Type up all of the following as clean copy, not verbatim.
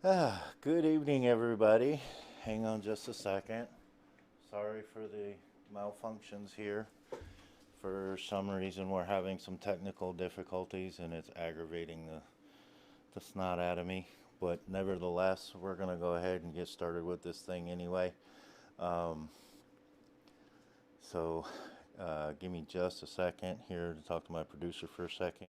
Good evening, everybody. Hang on just a second. Sorry for the malfunctions here. For some reason, we're having some technical difficulties and it's aggravating the snot out of me. But nevertheless, we're going to go ahead and get started with this thing anyway. Um, so, give me just a second here to talk to my producer for a second.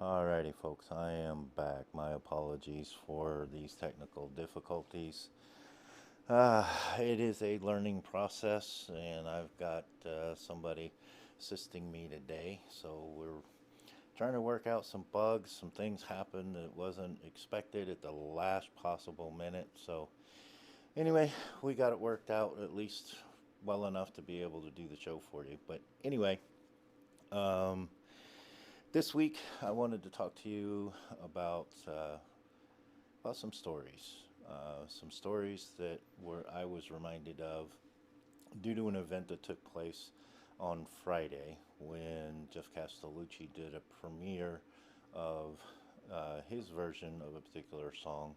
Alrighty, folks, I am back. My apologies for these technical difficulties. Uh, it is a learning process, and I've got somebody assisting me today. So we're trying to work out some bugs. Some things happened that wasn't expected at the last possible minute. So anyway, we got it worked out at least well enough to be able to do the show for you. But anyway, um, this week I wanted to talk to you about some stories. Some stories that were I was reminded of due to an event that took place on Friday when Jeff Castellucci did a premiere of his version of a particular song,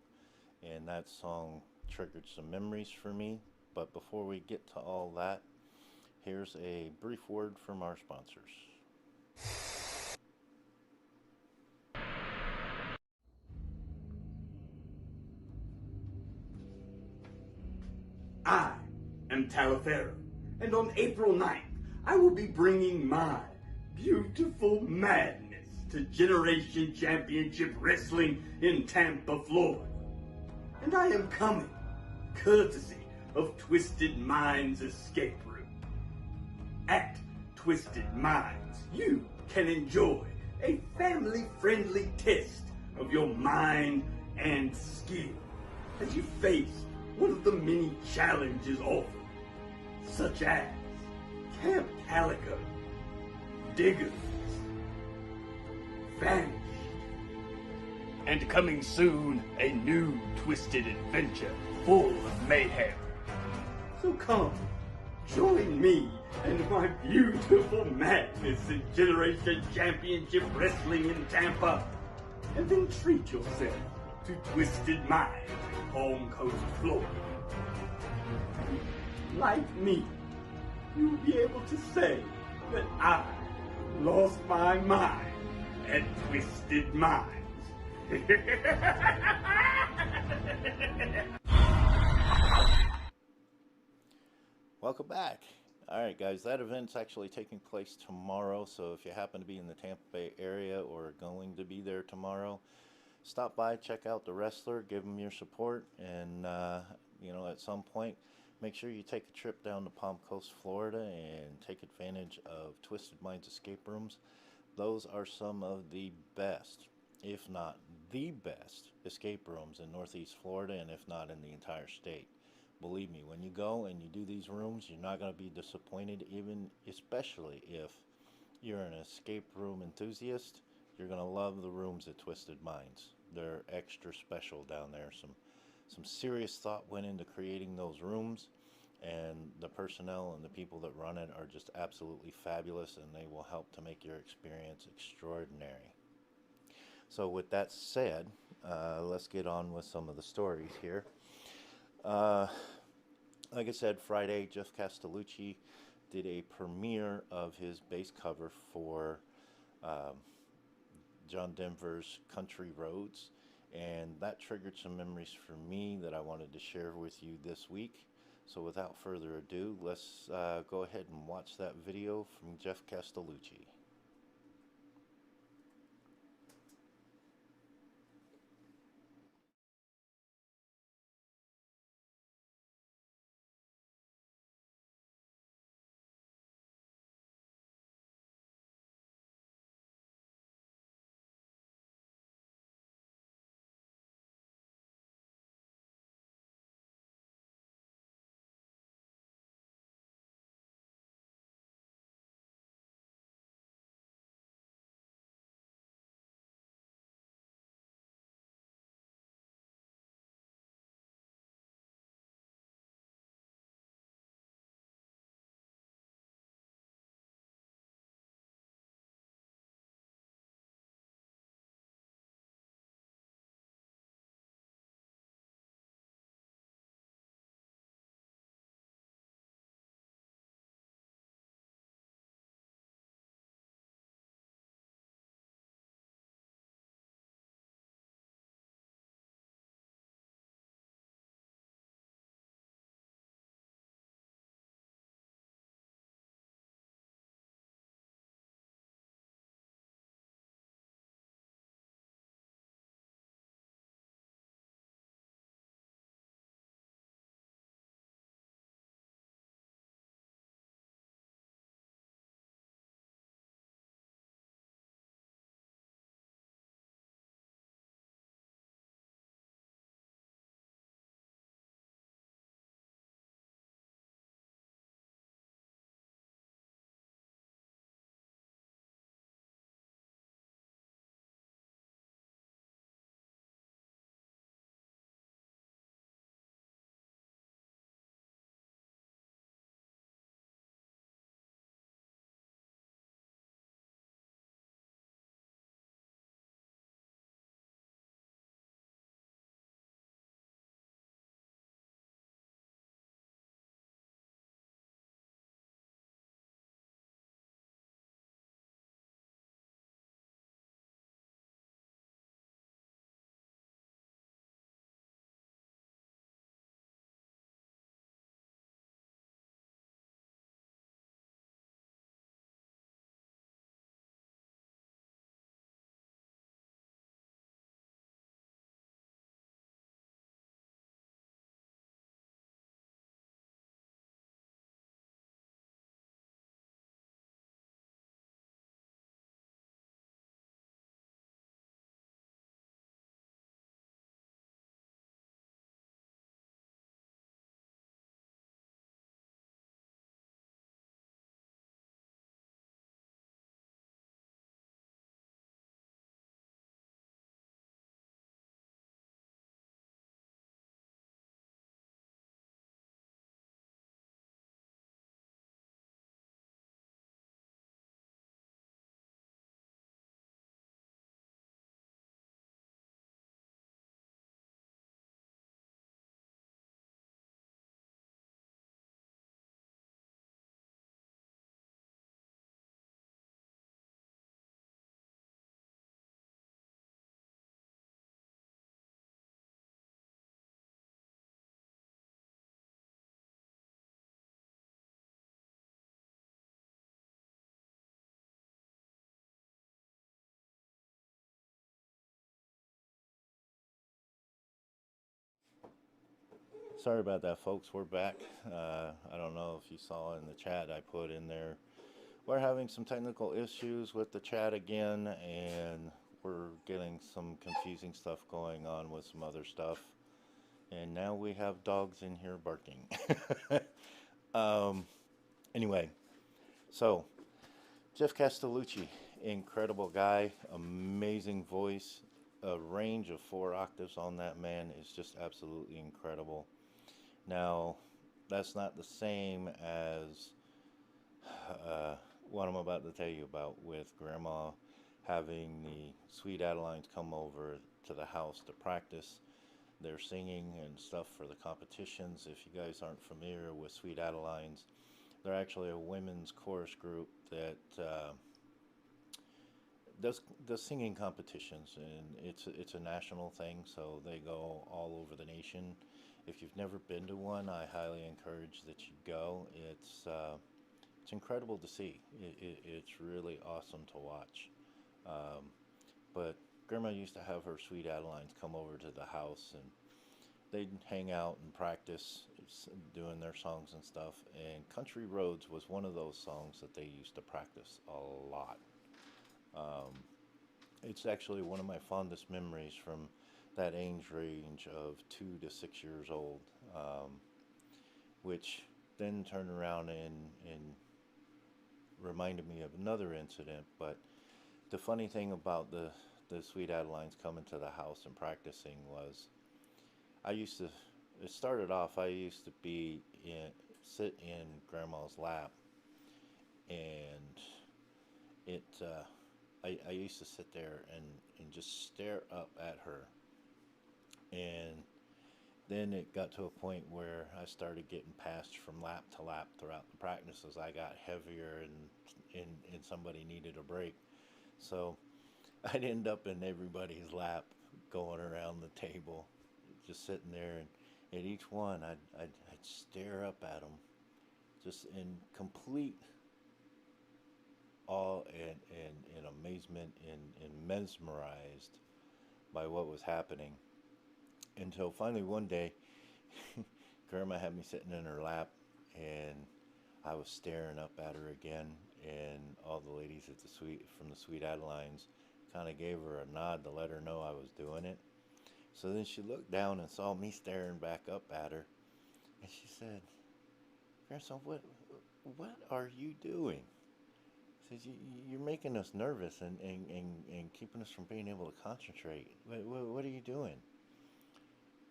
and that song triggered some memories for me. But before we get to all that, here's a brief word from our sponsors. I am Taliaferro, and on April 9th, I will be bringing my beautiful madness to Generation Championship Wrestling in Tampa, Florida. And I am coming courtesy of Twisted Minds Escape Room. At Twisted Minds, you can enjoy a family-friendly test of your mind and skill as you face one of the many challenges offered, such as Camp Calico, Diggers, Vanished, and coming soon, a new twisted adventure full of mayhem. So come, join me and my beautiful madness in Generation Championship Wrestling in Tampa, and then treat yourself to Twisted Minds in Palm Coast, Florida. Like me, you'll be able to say that I lost my mind at Twisted Minds. Welcome back. All right, guys, that event's actually taking place tomorrow. So if you happen to be in the Tampa Bay area or going to be there tomorrow, stop by, check out the wrestler, give him your support, and at some point, make sure you take a trip down to Palm Coast, Florida, and take advantage of Twisted Minds escape rooms. Those are some of the best, if not the best, escape rooms in Northeast Florida, and if not in the entire state. Believe me, when you go and you do these rooms, you're not going to be disappointed, even especially if you're an escape room enthusiast. You're going to love the rooms at Twisted Minds. They're extra special down there. Some serious thought went into creating those rooms, and the personnel and the people that run it are just absolutely fabulous, and they will help to make your experience extraordinary. So with that said, let's get on with some of the stories here. Uh, like I said, Friday, Jeff Castellucci did a premiere of his bass cover for um, John Denver's Country Roads, and that triggered some memories for me that I wanted to share with you this week. So without further ado, let's go ahead and watch that video from Jeff Castellucci. Sorry about that, folks. We're back. I don't know if you saw in the chat I put in there. We're having some technical issues with the chat again, and we're getting some confusing stuff going on with some other stuff. And now we have dogs in here barking. um, anyway, so Jeff Castellucci, incredible guy, amazing voice. A range of 4 octaves on that man is just absolutely incredible. Now, that's not the same as what I'm about to tell you about with Grandma having the Sweet Adelines come over to the house to practice their singing and stuff for the competitions. If you guys aren't familiar with Sweet Adelines, they're actually a women's chorus group that does singing competitions, and it's a national thing, so they go all over the nation. If you've never been to one, I highly encourage that you go. It's incredible to see. It's really awesome to watch. But Grandma used to have her Sweet Adelines come over to the house, and they'd hang out and practice doing their songs and stuff. And Country Roads was one of those songs that they used to practice a lot. It's actually one of my fondest memories from that age range of 2 to 6 years old, which then turned around and reminded me of another incident. But the funny thing about the Sweet Adelines coming to the house and practicing was it started off, I used to sit in Grandma's lap, and I used to sit there and just stare up at her. And then it got to a point where I started getting passed from lap to lap throughout the practice as I got heavier and somebody needed a break. So I'd end up in everybody's lap going around the table, just sitting there, and at each one I'd stare up at them just in complete awe and amazement and mesmerized by what was happening. Until finally one day, Grandma had me sitting in her lap, and I was staring up at her again, and all the ladies at from the Sweet Adelines kind of gave her a nod to let her know I was doing it. So then she looked down and saw me staring back up at her, and she said, "Grandson, what are you doing?" She says, "You're making us nervous and keeping us from being able to concentrate. What are you doing?"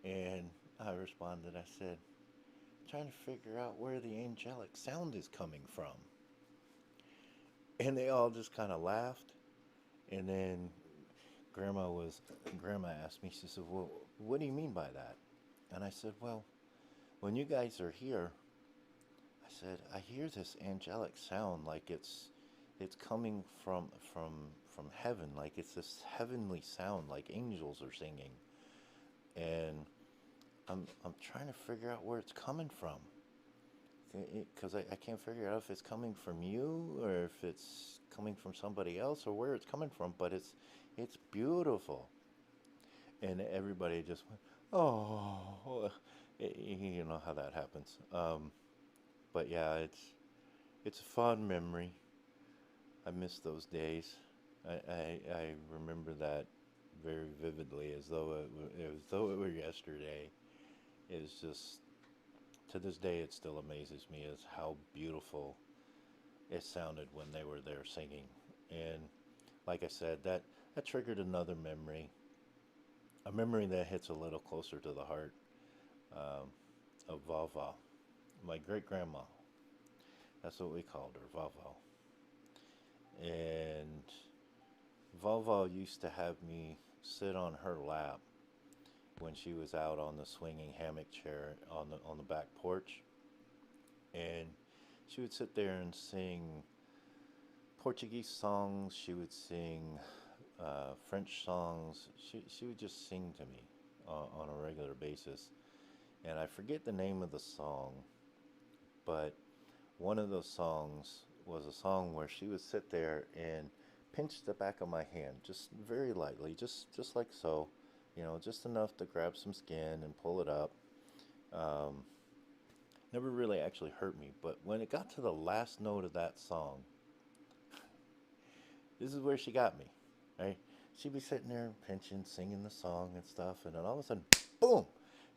And I responded, I said, "Trying to figure out where the angelic sound is coming from." And they all just kind of laughed. And then Grandma asked me, she said, "Well, what do you mean by that?" And I said, "Well, when you guys are here," I said, "I hear this angelic sound like it's coming from heaven, like it's this heavenly sound, like angels are singing. And I'm trying to figure out where it's coming from, because I can't figure out if it's coming from you or if it's coming from somebody else or where it's coming from, but it's beautiful." And everybody just went, "Oh," you know how that happens. But yeah, it's a fond memory. I miss those days. I remember that very vividly, as though it were yesterday. It's just, to this day, it still amazes me as how beautiful it sounded when they were there singing. And like I said, that triggered another memory, a memory that hits a little closer to the heart, of Vava, my great grandma. That's what we called her, Vava. And Vava used to have me sit on her lap when she was out on the swinging hammock chair on the back porch, and she would sit there and sing Portuguese songs. She would sing French songs. She would just sing to me on a regular basis, and I forget the name of the song, but one of those songs was a song where she would sit there and pinch the back of my hand just very lightly, just like so, just enough to grab some skin and pull it up. Um, Never really actually hurt me, but when it got to the last note of that song, this is where she got me, right? She'd be sitting there pinching, singing the song and stuff, and then all of a sudden, boom,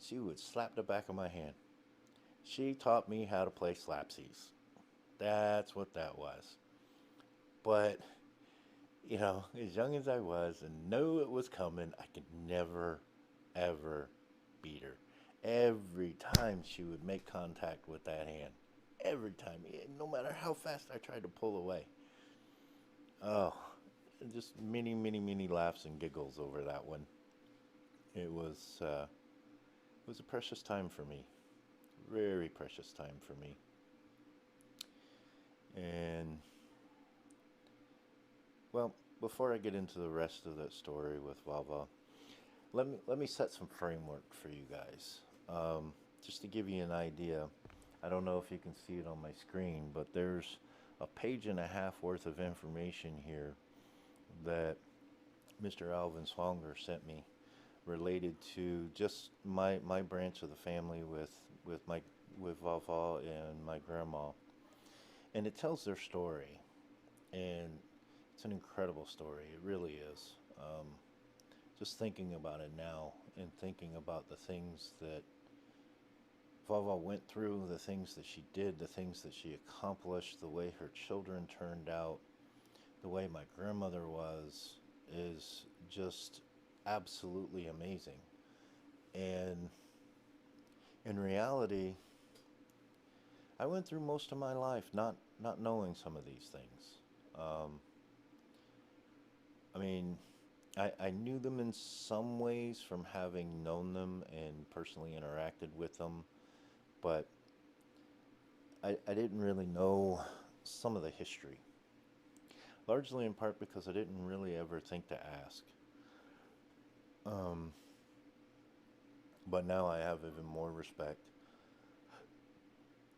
she would slap the back of my hand. She taught me how to play slapsies. That's what that was. But, as young as I was and knew it was coming, I could never, ever beat her. Every time she would make contact with that hand, every time, no matter how fast I tried to pull away. Oh, just many, many, many laughs and giggles over that one. It was a precious time for me, very precious time for me. And well, before I get into the rest of that story with Vava, let me set some framework for you guys. Just to give you an idea, I don't know if you can see it on my screen, but there's a page and a half worth of information here that Mr. Alvin Swanger sent me related to just my branch of the family with Vava and my grandma, and it tells their story, and it's an incredible story. It really is. Just thinking about it now and thinking about the things that Vava went through, the things that she did, the things that she accomplished, the way her children turned out, the way my grandmother was, is just absolutely amazing. And in reality, I went through most of my life not knowing some of these things. Um, I mean, I knew them in some ways from having known them and personally interacted with them, but I didn't really know some of the history, largely in part because I didn't really ever think to ask. Um, but now I have even more respect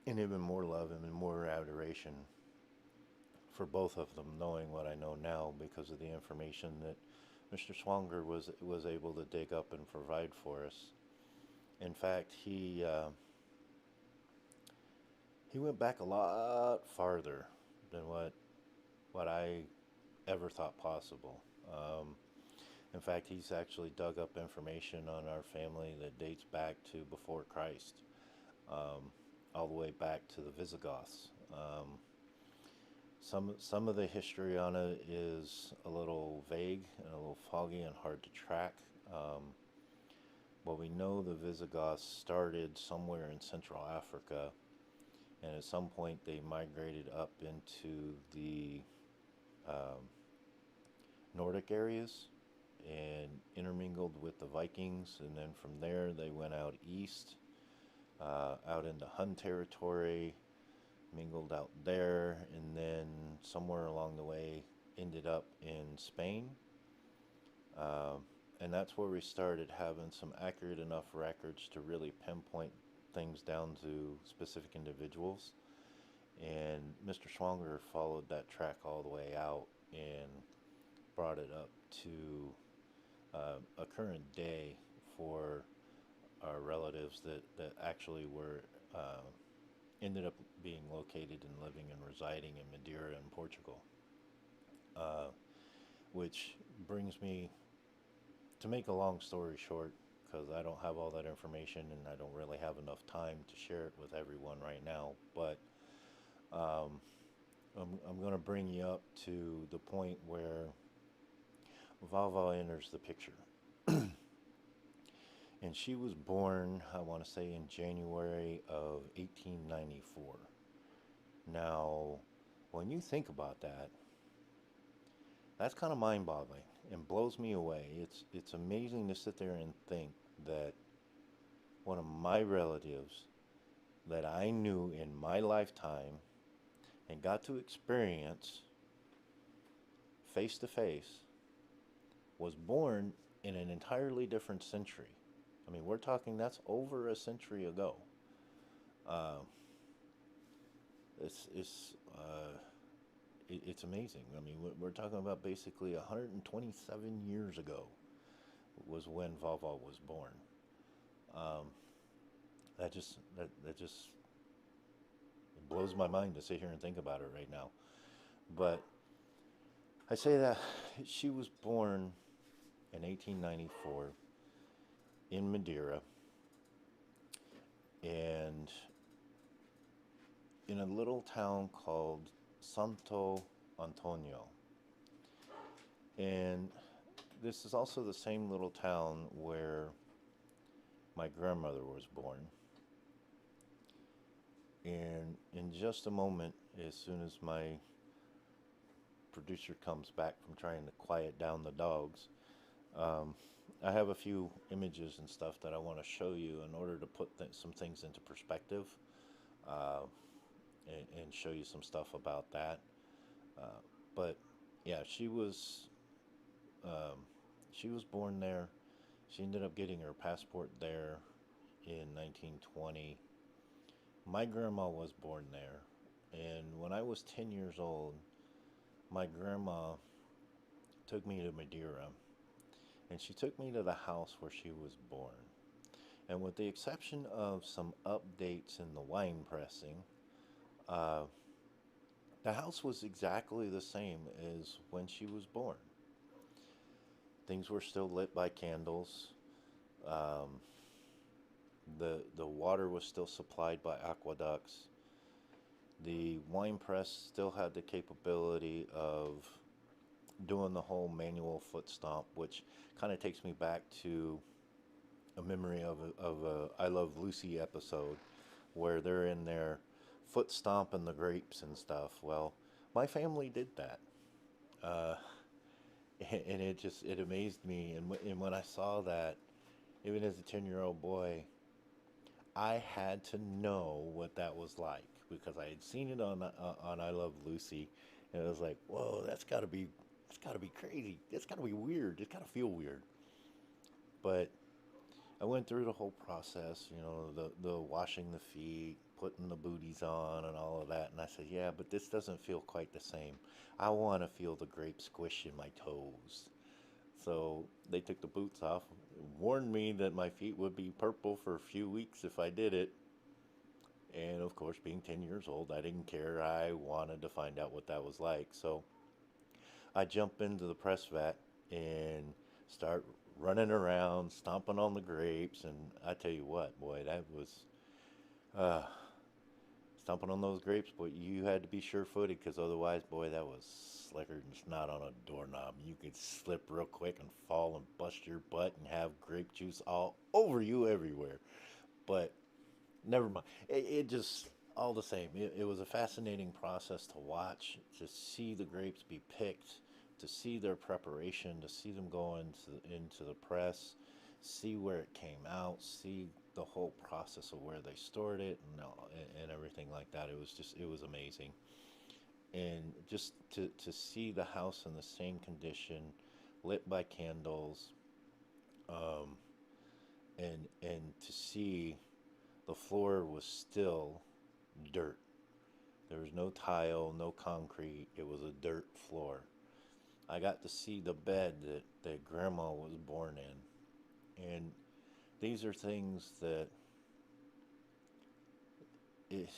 and even more love and more adoration for both of them, knowing what I know now because of the information that Mr. Swanger was able to dig up and provide for us. In fact, he went back a lot farther than what I ever thought possible. In fact, he's actually dug up information on our family that dates back to before Christ, um, all the way back to the Visigoths. Some of the history on it is a little vague and a little foggy and hard to track. Um, but we know the Visigoths started somewhere in Central Africa, and at some point they migrated up into the um, Nordic areas and intermingled with the Vikings, and then from there they went out east, out into Hun territory, mingled out there, and then somewhere along the way ended up in Spain. Um, and that's where we started having some accurate enough records to really pinpoint things down to specific individuals. And Mr. Swanger followed that track all the way out and brought it up to a current day for our relatives that actually were ended up being located and living and residing in Madeira in Portugal. Uh, which brings me to make a long story short, because I don't have all that information and I don't really have enough time to share it with everyone right now. But um, I'm going to bring you up to the point where Vava enters the picture. And she was born, I want to say, in January of 1894. Now, when you think about that, that's kind of mind-boggling and blows me away. It's amazing to sit there and think that one of my relatives that I knew in my lifetime and got to experience face to face was born in an entirely different century. I mean, we're talking that's over a century ago. Uh, it's amazing. I mean, we're talking about basically 127 years ago was when Vava was born. Um, that just it blows my mind to sit here and think about it right now. But I say that she was born in 1894 in Madeira, and in a little town called Santo Antonio. And this is also the same little town where my grandmother was born. And in just a moment, as soon as my producer comes back from trying to quiet down the dogs, um, I have a few images and stuff that I want to show you in order to put some things into perspective, uh, and show you some stuff about that. Uh, but yeah, um, she was born there. She ended up getting her passport there in 1920. My grandma was born there, and when I was 10 years old, my grandma took me to Madeira, and she took me to the house where she was born. And with the exception of some updates in the wine pressing, uh, the house was exactly the same as when she was born. Things were still lit by candles. Um, the water was still supplied by aqueducts. The wine press still had the capability of doing the whole manual foot stomp, which kind of takes me back to a memory of a I Love Lucy episode where they're in there foot stomping the grapes and stuff. Well, my family did that. Uh, and it amazed me. And when I saw that, even as a 10-year-old boy, I had to know what that was like because I had seen it on I Love Lucy, and it was like, whoa, that's got to be crazy. That's got to be weird. It's got to feel weird. But I went through the whole process, the washing the feet, putting the booties on, and all of that. And I said, yeah, but this doesn't feel quite the same. I want to feel the grape squish in my toes. So they took the boots off, warned me that my feet would be purple for a few weeks if I did it. And of course, being 10 years old, I didn't care. I wanted to find out what that was like. So I jump into the press vat and start running around, stomping on the grapes. And I tell you what, boy, that was uh, stomping on those grapes. But you had to be sure-footed because otherwise, boy, that was slicker than snot on a doorknob. You could slip real quick and fall and bust your butt and have grape juice all over you everywhere. But never mind. It just, all the same, it was a fascinating process to watch, to see the grapes be picked, to see their preparation, to see them go into the press, see where it came out, see the whole process of where they stored it and everything like that. It was amazing. And just to see the house in the same condition, lit by candles, um, and to see the floor was still dirt. There was no tile, no concrete. It was a dirt floor. I got to see the bed that grandma was born in. And these are things that is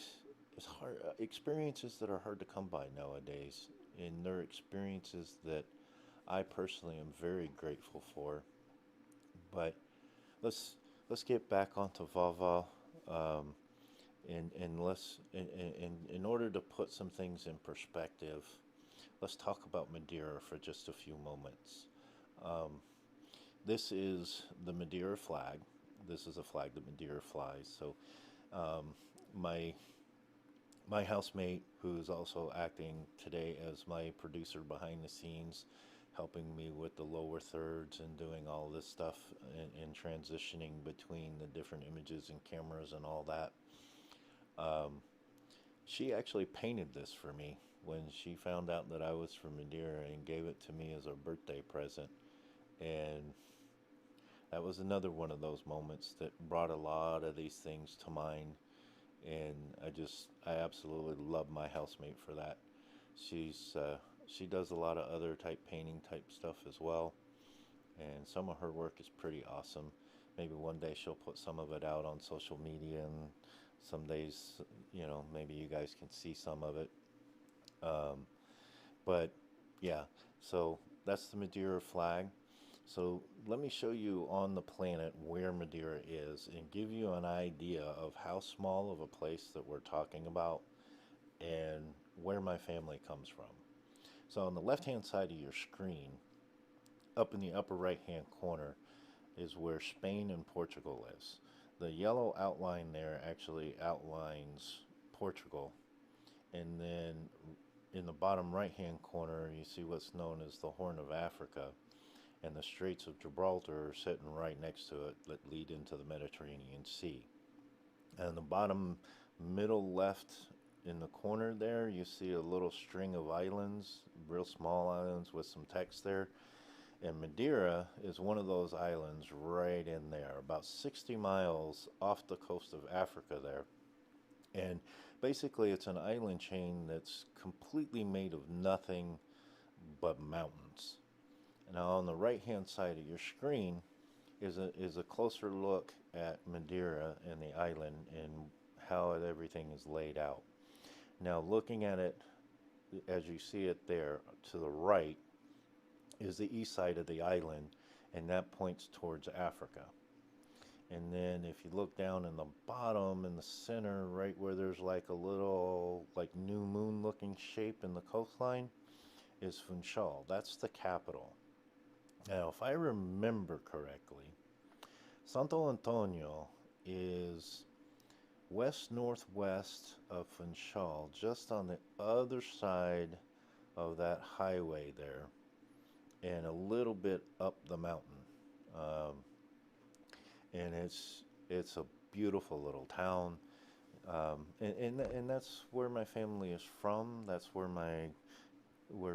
it's hard experiences that are hard to come by nowadays. And they're experiences that I personally am very grateful for. But let's let's get back onto Vava. Um, and in order to put some things in perspective, let's talk about Madeira for just a few moments. Um, this is the Madeira flag. This is a flag that Madeira flies. So um, my my housemate, who is also acting today as my producer behind the scenes, helping me with the lower thirds and doing all this stuff and transitioning between the different images and cameras and all that. Um, she actually painted this for me when she found out that I was from Madeira and gave it to me as a birthday present. And that was another one of those moments that brought a lot of these things to mind. And I absolutely love my housemate for that. She does a lot of other type painting type stuff as well. And some of her work is pretty awesome. Maybe one day she'll put some of it out on social media, and some days, maybe you guys can see some of it. Um, but yeah, so that's the Madeira flag. So let me show you on the planet where Madeira is and give you an idea of how small of a place that we're talking about and where my family comes from. So on the left hand side of your screen, up in the upper right hand corner, is where Spain and Portugal is. The yellow outline there actually outlines Portugal. And then in the bottom right hand corner, you see what's known as the Horn of Africa. And the Straits of Gibraltar are sitting right next to it that lead into the Mediterranean Sea. And the bottom middle left in the corner there, you see a little string of islands, real small islands with some text there. And Madeira is one of those islands right in there, about 60 miles off the coast of Africa there. And basically, it's an island chain that's completely made of nothing but mountains. Now, on the right-hand side of your screen is a closer look at Madeira and the island and how everything is laid out. Now, looking at it as you see it there to the right is the east side of the island, and that points towards Africa. And then if you look down in the bottom in the center, right where there's like a little like new moon looking shape in the coastline, is Funchal. That's the capital. Now, if I remember correctly, Santo Antonio is west-northwest of Funchal, just on the other side of that highway there, and a little bit up the mountain. Um, and it's a beautiful little town. And that's where my family is from. That's where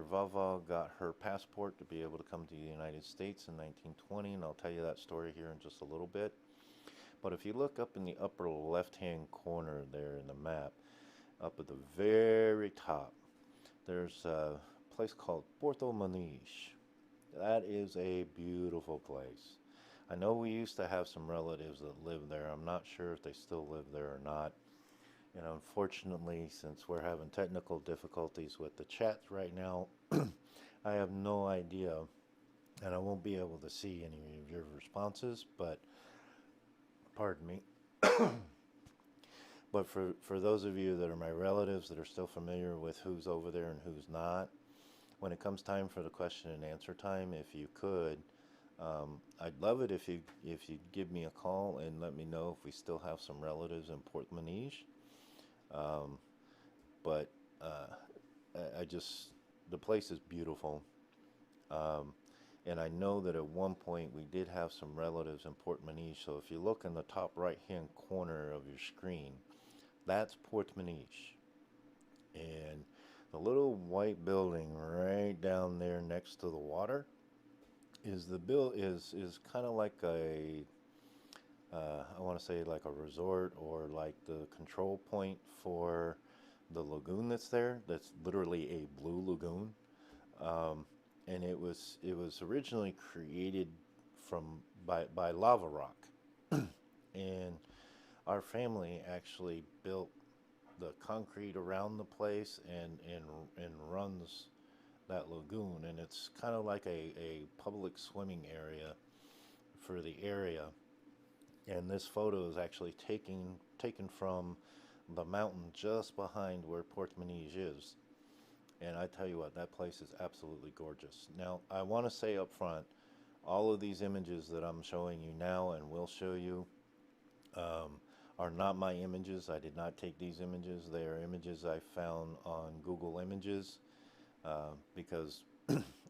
Vava got her passport to be able to come to the United States in 1920, and I'll tell you that story here in just a little bit. But if you look up in the upper left-hand corner there in the map, up at the very top, there's a place called Porto Muniz. That is a beautiful place. I know we used to have some relatives that lived there. I'm not sure if they still live there or not. And unfortunately, since we're having technical difficulties with the chat right now, I have no idea, and I won't be able to see any of your responses, but pardon me. But for those of you that are my relatives that are still familiar with who's over there and who's not, when it comes time for the question and answer time, if you could, I'd love it if you give me a call and let me know if we still have some relatives in Port Muniz. But the place is beautiful. And I know that at one point we did have some relatives in Port Muniz. So if you look in the top right-hand corner of your screen, that's Port Muniz. And the little white building right down there next to the water is kind of like I want to say like a resort, or like the control point for the lagoon that's there. That's literally a blue lagoon, and it was originally created by lava rock, and our family actually built the concrete around the place and runs that lagoon, and it's kind of like a public swimming area for the area. And this photo is actually taken from the mountain just behind where Port Muniz is. And I tell you what, that place is absolutely gorgeous. Now, I want to say up front, all of these images that I'm showing you now and will show you are not my images. I did not take these images. They are images I found on Google Images because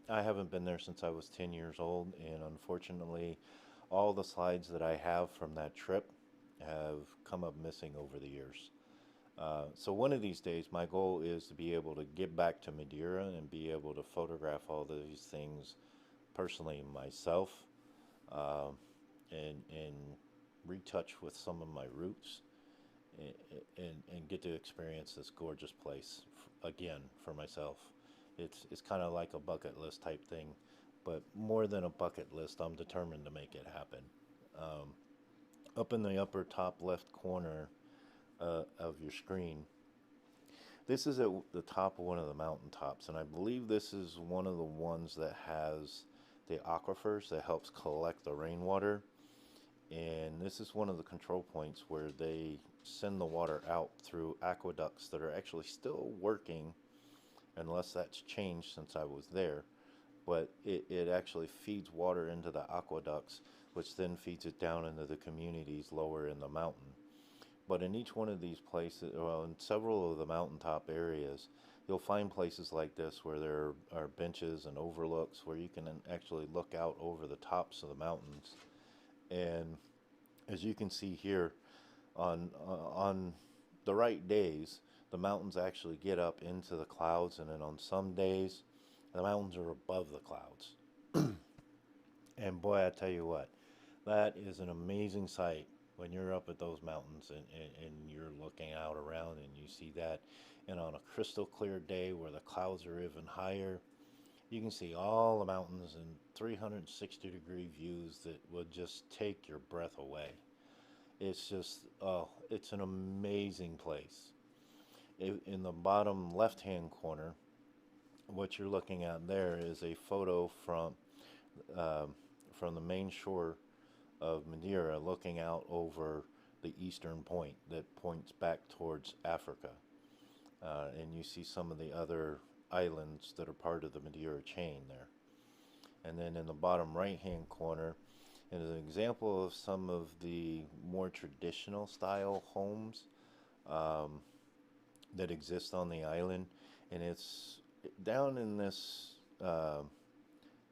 I haven't been there since I was 10 years old, and unfortunately, all the slides that I have from that trip have come up missing over the years. So one of these days, my goal is to be able to get back to Madeira and be able to photograph all these things personally myself, and retouch with some of my roots, and get to experience this gorgeous place again for myself. It's kind of like a bucket list type thing. But more than a bucket list, I'm determined to make it happen. Up in the upper top left corner of your screen, this is at the top of one of the mountaintops, and I believe this is one of the ones that has the aquifers that helps collect the rainwater. And this is one of the control points where they send the water out through aqueducts that are actually still working, unless that's changed since I was there. But it actually feeds water into the aqueducts, which then feeds it down into the communities lower in the mountain. But in each one of these places, well, in several of the mountaintop areas, you'll find places like this where there are benches and overlooks where you can actually look out over the tops of the mountains. And as you can see here, on the right days, the mountains actually get up into the clouds, and then on some days, the mountains are above the clouds. And boy, I tell you what, that is an amazing sight when you're up at those mountains and you're looking out around and you see that. And on a crystal clear day where the clouds are even higher, you can see all the mountains in 360-degree views that would just take your breath away. It's just, oh, it's an amazing place. In the bottom left-hand corner, what you're looking at there is a photo from the main shore of Madeira, looking out over the eastern point that points back towards Africa. And you see some of the other islands that are part of the Madeira chain there. And then in the bottom right hand corner is an example of some of the more traditional style homes that exist on the island. And it's down in this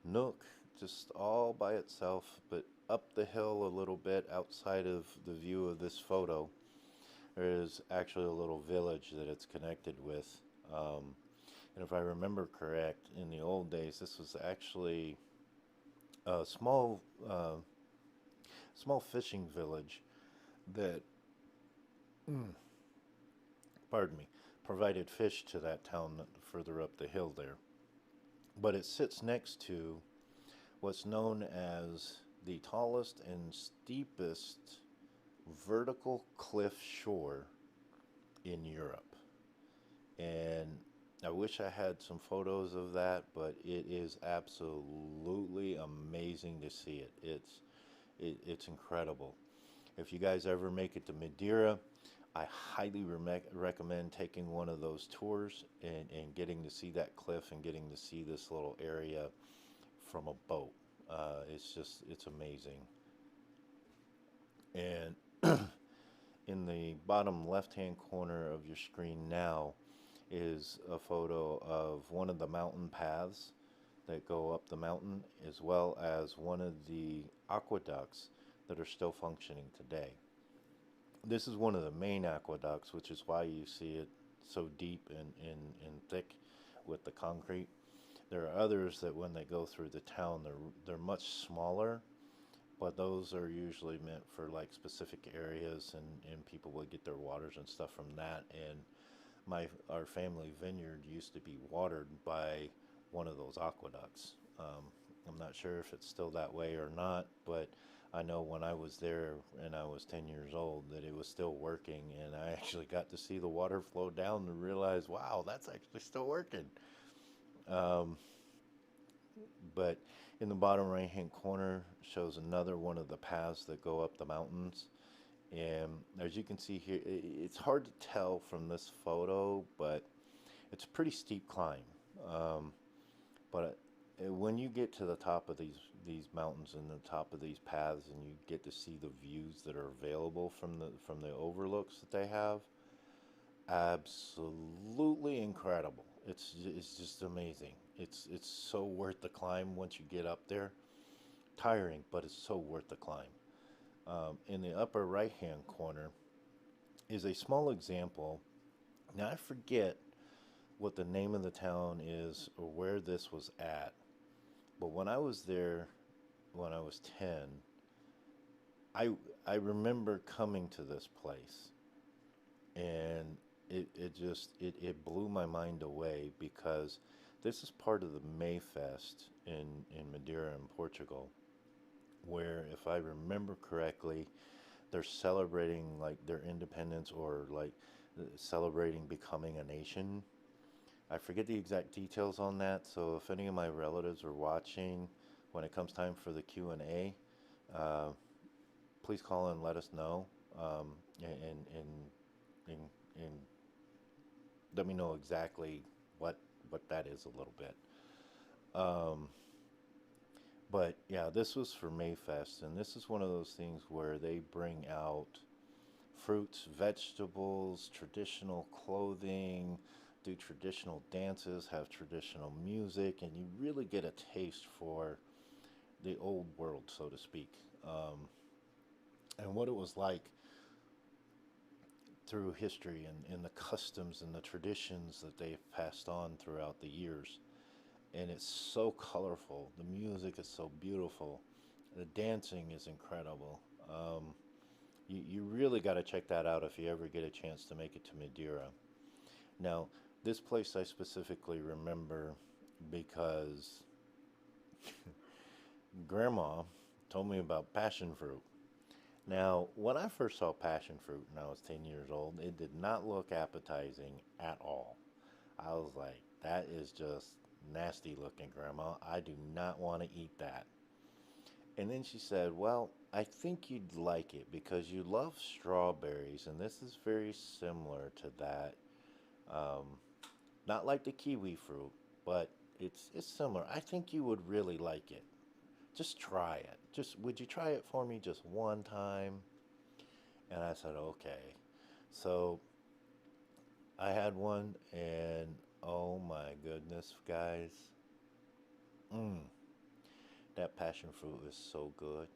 nook, just all by itself, but up the hill a little bit outside of the view of this photo, there is actually a little village that it's connected with. And if I remember correct, in the old days, this was actually a small fishing village that, pardon me, provided fish to that town further up the hill there. But it sits next to what's known as the tallest and steepest vertical cliff shore in Europe. And I wish I had some photos of that, but it is absolutely amazing to see it. It's incredible. If you guys ever make it to Madeira, I highly recommend taking one of those tours and getting to see that cliff and getting to see this little area from a boat. It's amazing. And in the bottom left-hand corner of your screen now is a photo of one of the mountain paths that go up the mountain, as well as one of the aqueducts that are still functioning today. This is one of the main aqueducts, which is why you see it so deep and thick with the concrete. There are others that when they go through the town, they're much smaller, but those are usually meant for like specific areas, and people would get their waters and stuff from that. And our family vineyard used to be watered by one of those aqueducts. I'm not sure if it's still that way or not, but I know when I was there and I was 10 years old that it was still working, and I actually got to see the water flow down and realize, wow, that's actually still working. But in the bottom right hand corner shows another one of the paths that go up the mountains. And as you can see here, it's hard to tell from this photo, but it's a pretty steep climb. But when you get to the top of these mountains and the top of these paths, and you get to see the views that are available from the overlooks that they have, absolutely incredible. It's just amazing. It's so worth the climb once you get up there. Tiring, but it's so worth the climb. In the upper right hand corner is a small example. Now I forget what the name of the town is or where this was at, but when I was there when I was 10, I remember coming to this place, and it blew my mind away, because this is part of the Mayfest in Madeira in Portugal, where, if I remember correctly, they're celebrating like their independence, or like celebrating becoming a nation. I forget the exact details on that, so if any of my relatives are watching, when it comes time for the Q&A, uh, please call and let us know, and, and let me know exactly what what that is a little bit. Um, but yeah, this was for Mayfest, and this is one of those things where they bring out fruits, vegetables, traditional clothing, do traditional dances, have traditional music, and you really get a taste for the old world, so to speak, and what it was like through history, and the customs and the traditions that they've passed on throughout the years. And it's so colorful. The music is so beautiful. The dancing is incredible. You really got to check that out if you ever get a chance to make it to Madeira. Now, this place I specifically remember because Grandma told me about passion fruit. Now, when I first saw passion fruit when I was 10 years old, it did not look appetizing at all. I was like, that is just nasty looking, Grandma. I do not want to eat that. And then she said, well, I think you'd like it because you love strawberries, and this is very similar to that. Um, Not like the kiwi fruit, but it's similar. I think you would really like it. Just try it. Just would you try it for me just one time? And I said, okay. So I had one, and oh my goodness, guys, mm, that passion fruit is so good.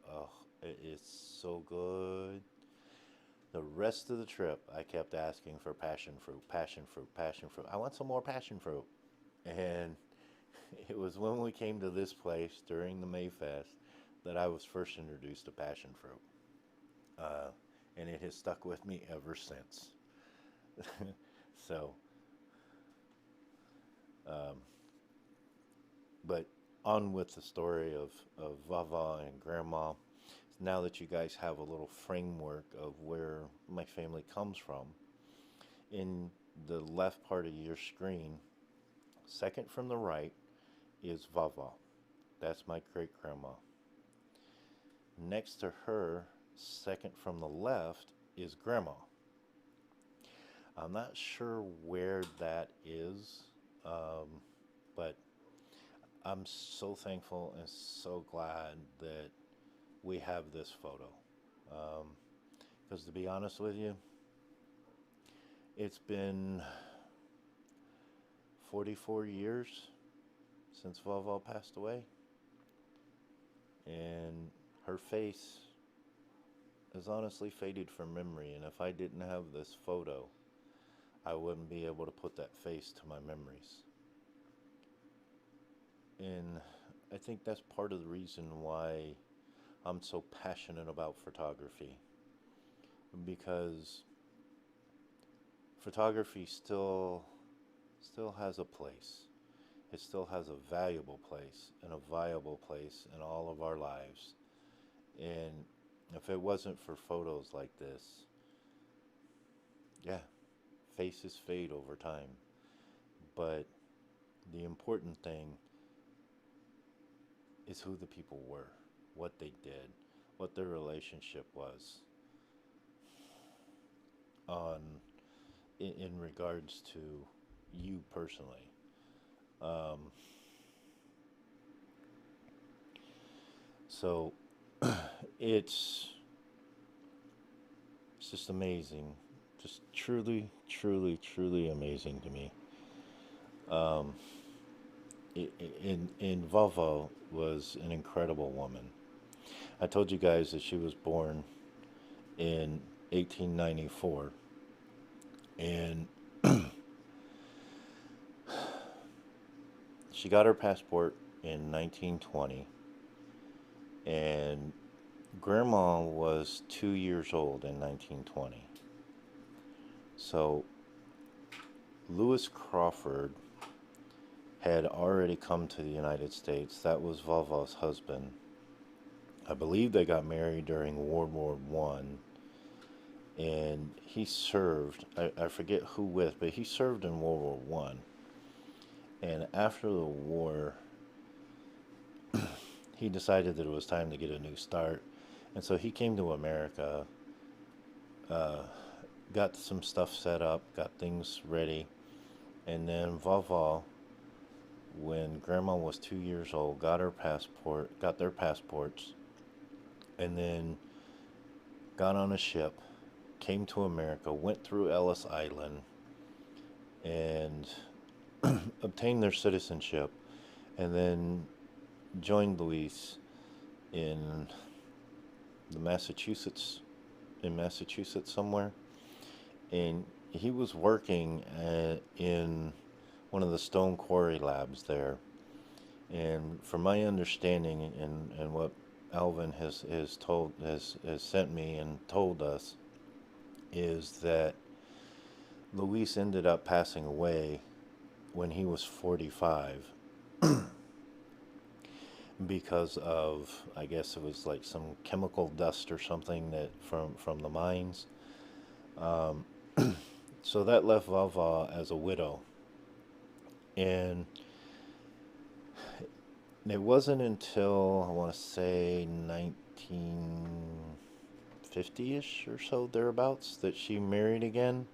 Oh, it is so good. The rest of the trip, I kept asking for passion fruit, passion fruit, passion fruit. I want some more passion fruit. And it was when we came to this place during the Mayfest that I was first introduced to passion fruit. Uh, and it has stuck with me ever since. So, um, but on with the story of Vava and Grandma. Now that you guys have a little framework of where my family comes from, in the left part of your screen, second from the right, is Vava. That's my great grandma. Next to her, second from the left, is Grandma. I'm not sure where that is, but I'm so thankful and so glad that we have this photo. Because to be honest with you, it's been 44 years since Vava passed away, and her face has honestly faded from memory. And if I didn't have this photo, I wouldn't be able to put that face to my memories. And I think that's part of the reason why I'm so passionate about photography, because photography still has a place. It still has a valuable place and a viable place in all of our lives. And if it wasn't for photos like this, yeah, faces fade over time. But the important thing is who the people were, what they did, what their relationship was on in regards to you personally. Um, so it's it's just amazing, just truly, truly, truly amazing to me. Um, in Vava was an incredible woman. I told you guys that she was born in 1894, and she got her passport in 1920, and Grandma was 2 years old in 1920. So Lewis Crawford had already come to the United States. That was Vava's husband. I believe they got married during World War One, and he served. I forget who with, but he served in World War One. And after the war, he decided that it was time to get a new start, and so he came to America, got some stuff set up, got things ready, and then Vava, when Grandma was 2 years old, got their passports, and then got on a ship, came to America, went through Ellis Island, and obtained their citizenship, and then joined Luis in the Massachusetts somewhere, and he was working in one of the stone quarry labs there. And from my understanding, and what Alvin has sent me and told us, is that Luis ended up passing away when he was 45 because of, I guess it was like some chemical dust or something that from the mines. So that left Vava as a widow, and it wasn't until I want to say 1950ish or so thereabouts that she married again,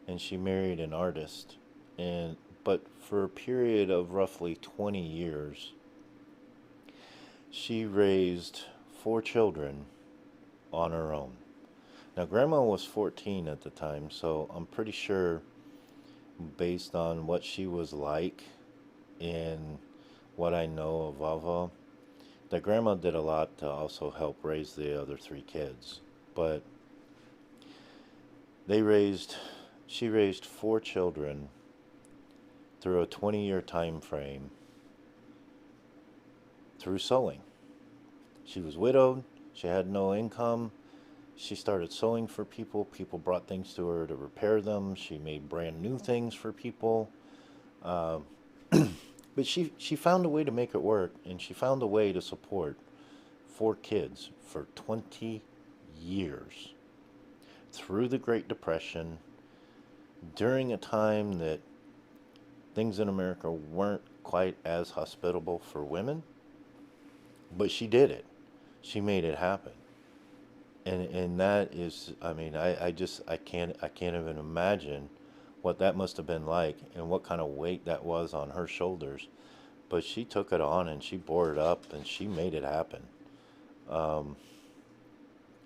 and she married an artist, and but for a period of roughly 20 years she raised 4 children on her own. Now, Grandma was 14 at the time, so I'm pretty sure, based on what she was like and what I know of Vava, that Grandma did a lot to also help raise the other 3 kids. But she raised 4 children through a 20-year time frame through sewing. She was widowed, she had no income. She started sewing for people. People brought things to her to repair them. She made brand new things for people. Uh, but she found a way to make it work, and she found a way to support 4 kids for 20 years through the Great Depression, during a time that things in America weren't quite as hospitable for women. But she did it. She made it happen. And that is, I mean, I can't even imagine what that must have been like and what kind of weight that was on her shoulders. But she took it on and she bore it up and she made it happen. Um,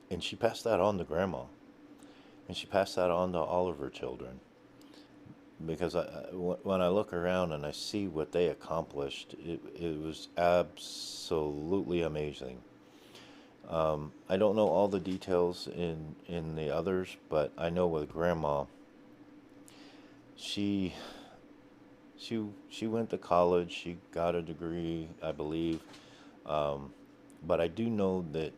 and she passed that on to Grandma, and she passed that on to all of her children. Because when I look around and I see what they accomplished, it was absolutely amazing. I don't know all the details in the others, but I know with Grandma, she she went to college. She got a degree, I believe. Um, but I do know that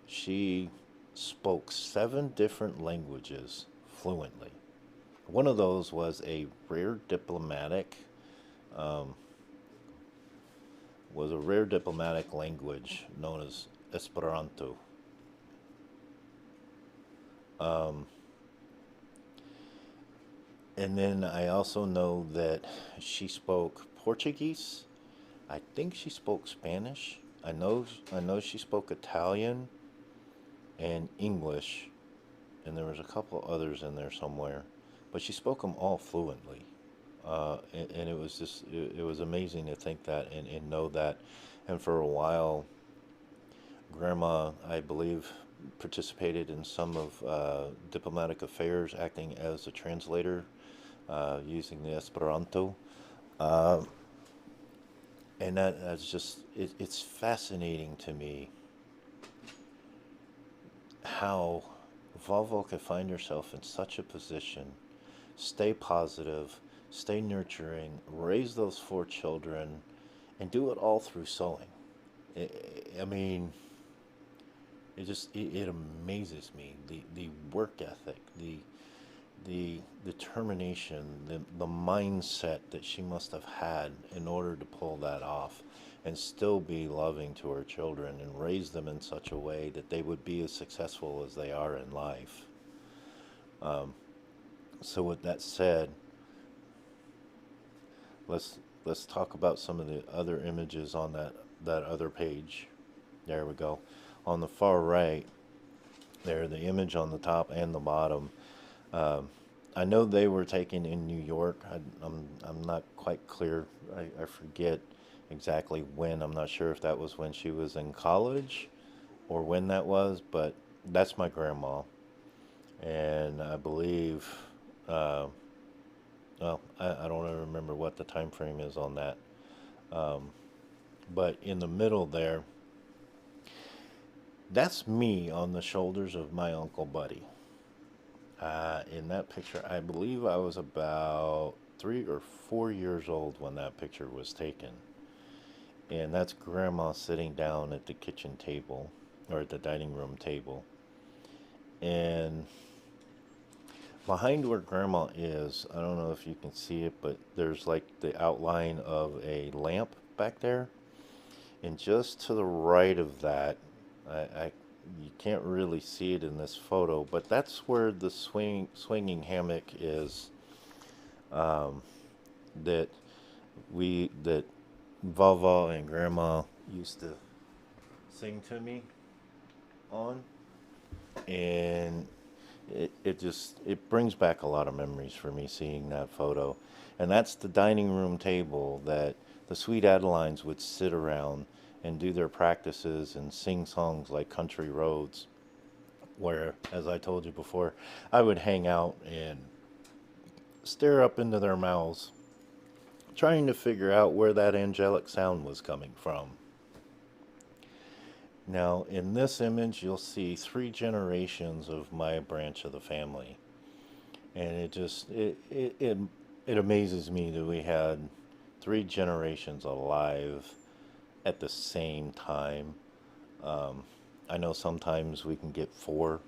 she spoke 7 different languages fluently. One of those was a rare diplomatic um, language known as Esperanto. Um, and then I also know that she spoke Portuguese. I think she spoke Spanish. I know she spoke Italian and English, and there was a couple others in there somewhere, but she spoke them all fluently. And it was amazing to think that and know that. And for a while, Grandma, I believe, participated in some of diplomatic affairs, acting as a translator using the Esperanto. Uh, and that's just, it's fascinating to me how Volvo could find herself in such a position, stay positive, stay nurturing, raise those 4 children, and do it all through sewing. I mean, it amazes me, the work ethic, the determination, the mindset that she must have had in order to pull that off. and still be loving to her children and raise them in such a way that they would be as successful as they are in life. So with that said, let's talk about some of the other images on that other page. There we go. On the far right, there, the image on the top and the bottom. I know they were taken in New York. I'm not quite clear. I forget exactly when. I'm not sure if that was when she was in college or when that was, but that's my grandma. And I believe, well, I don't even remember what the time frame is on that. But in the middle there, that's me on the shoulders of my Uncle Buddy. In that picture, I believe I was about 3 or 4 years old when that picture was taken. And that's Grandma sitting down at the kitchen table, or at the dining room table. And behind where Grandma is, I don't know if you can see it, but there's like the outline of a lamp back there. And just to the right of that, you can't really see it in this photo, but that's where the swinging hammock is, that Vava and Grandma used to sing to me on. And it brings back a lot of memories for me seeing that photo. And that's the dining room table that the Sweet Adelines would sit around and do their practices and sing songs like Country Roads, where, as I told you before, I would hang out and stare up into their mouths, trying to figure out where that angelic sound was coming from. Now, in this image, you'll see 3 generations of my branch of the family. And it amazes me that we had 3 generations alive at the same time. I know sometimes we can get 4,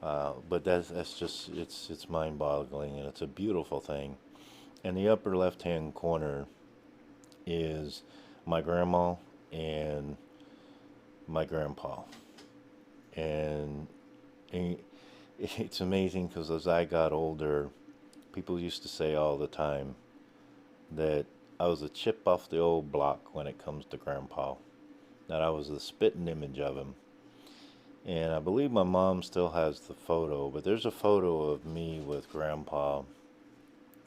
but that's just, it's mind-boggling, and it's a beautiful thing. And the upper left-hand corner is my grandma and my grandpa. And it's amazing because as I got older, people used to say all the time that I was a chip off the old block when it comes to Grandpa, that I was the spitting image of him. And I believe my mom still has the photo, but there's a photo of me with Grandpa,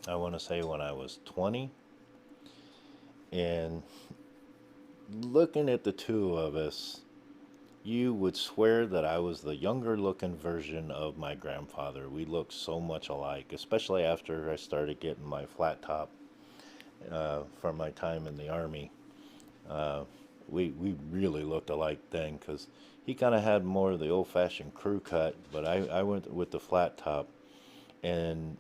I want to say when I was 20. And looking at the two of us, you would swear that I was the younger looking version of my grandfather. We looked so much alike, especially after I started getting my flat top from my time in the Army. We really looked alike then, because he kind of had more of the old-fashioned crew cut, but I went with the flat top. And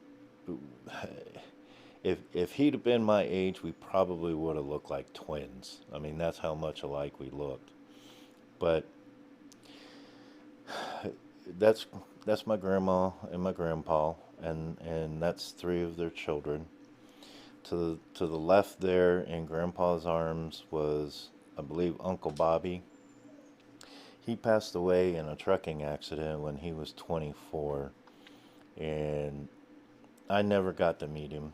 if he'd have been my age, we probably would have looked like twins. I mean, that's how much alike we looked. But that's my grandma and my grandpa, and that's 3 of their children. To the left there in Grandpa's arms was, I believe, Uncle Bobby. He passed away in a trucking accident when he was 24, and I never got to meet him.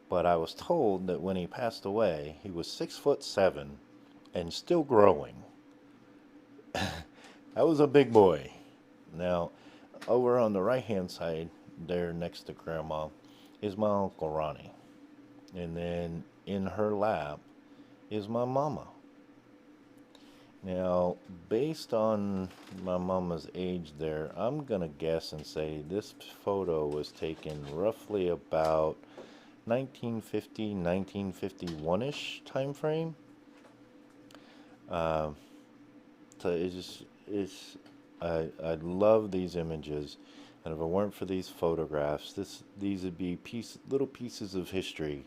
But I was told that when he passed away, he was 6'7" and still growing. That was a big boy. Now, over on the right-hand side, there next to Grandma, is my Uncle Ronnie. And then in her lap is my mama. Now, based on my mama's age there, I'm going to guess and say this photo was taken roughly about 1950, 1951-ish time frame. So I love these images, and if it weren't for these photographs, these would be little pieces of history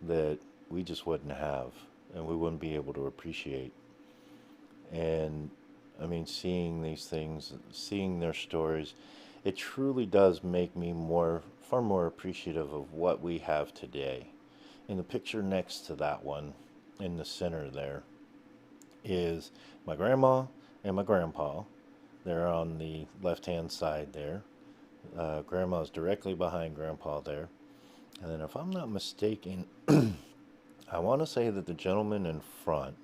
that we just wouldn't have, and we wouldn't be able to appreciate. And I mean, seeing these things, seeing their stories, it truly does make me far more appreciative of what we have today. In the picture next to that one, in the center there, is my grandma and my grandpa. They're on the left-hand side there. Grandma's directly behind grandpa there. And then if I'm not mistaken, I want to say that the gentleman in front,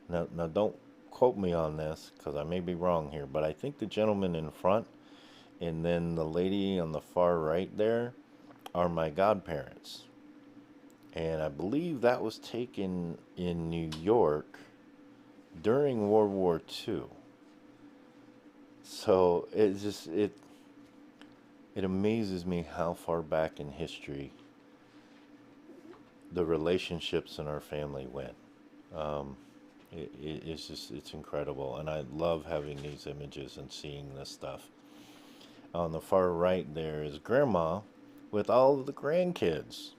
now don't quote me on this because I may be wrong here, but I think the gentleman in front and then the lady on the far right there are my godparents. And I believe that was taken in New York during World War II. So it amazes me how far back in history the relationships in our family went. Um, it's incredible, and I love having these images and seeing this stuff. On the far right there is grandma with all of the grandkids.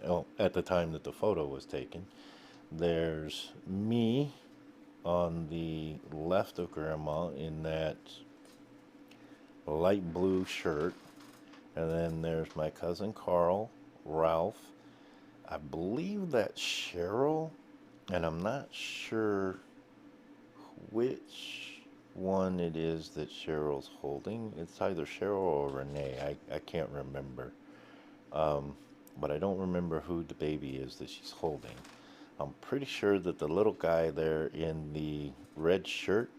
Oh, at the time that the photo was taken. There's me on the left of grandma in that light blue shirt. And then there's my cousin Carl, Ralph. I believe that's Cheryl, and I'm not sure which one it is that Cheryl's holding. It's either Cheryl or Renee. I can't remember. But I don't remember who the baby is that she's holding. I'm pretty sure that the little guy there in the red shirt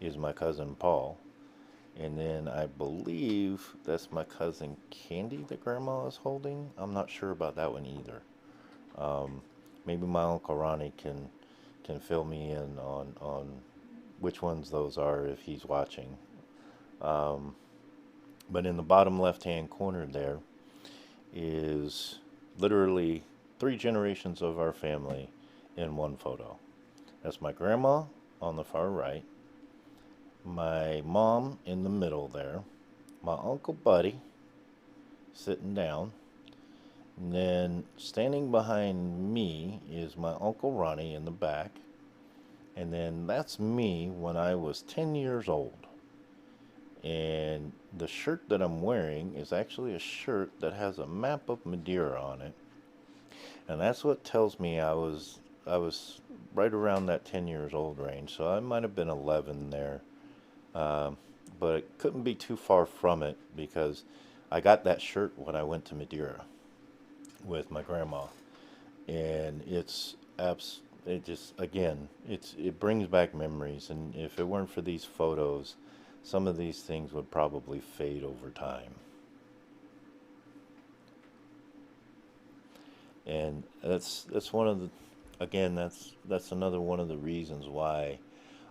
is my cousin Paul. And then I believe that's my cousin Candy that grandma is holding. I'm not sure about that one either. Maybe my Uncle Ronnie can fill me in on which ones those are if he's watching. But in the bottom left hand corner there is literally 3 generations of our family in one photo. That's my grandma on the far right, my mom in the middle there, my Uncle Buddy sitting down, and then standing behind me is my Uncle Ronnie in the back, and then that's me when I was 10 years old. And the shirt that I'm wearing is actually a shirt that has a map of Madeira on it. And that's what tells me I was right around that 10 years old range. So I might have been 11 there. But it couldn't be too far from it because I got that shirt when I went to Madeira with my grandma. And it just, again, it brings back memories. And if it weren't for these photos, some of these things would probably fade over time. And that's one of the, again, that's another one of the reasons why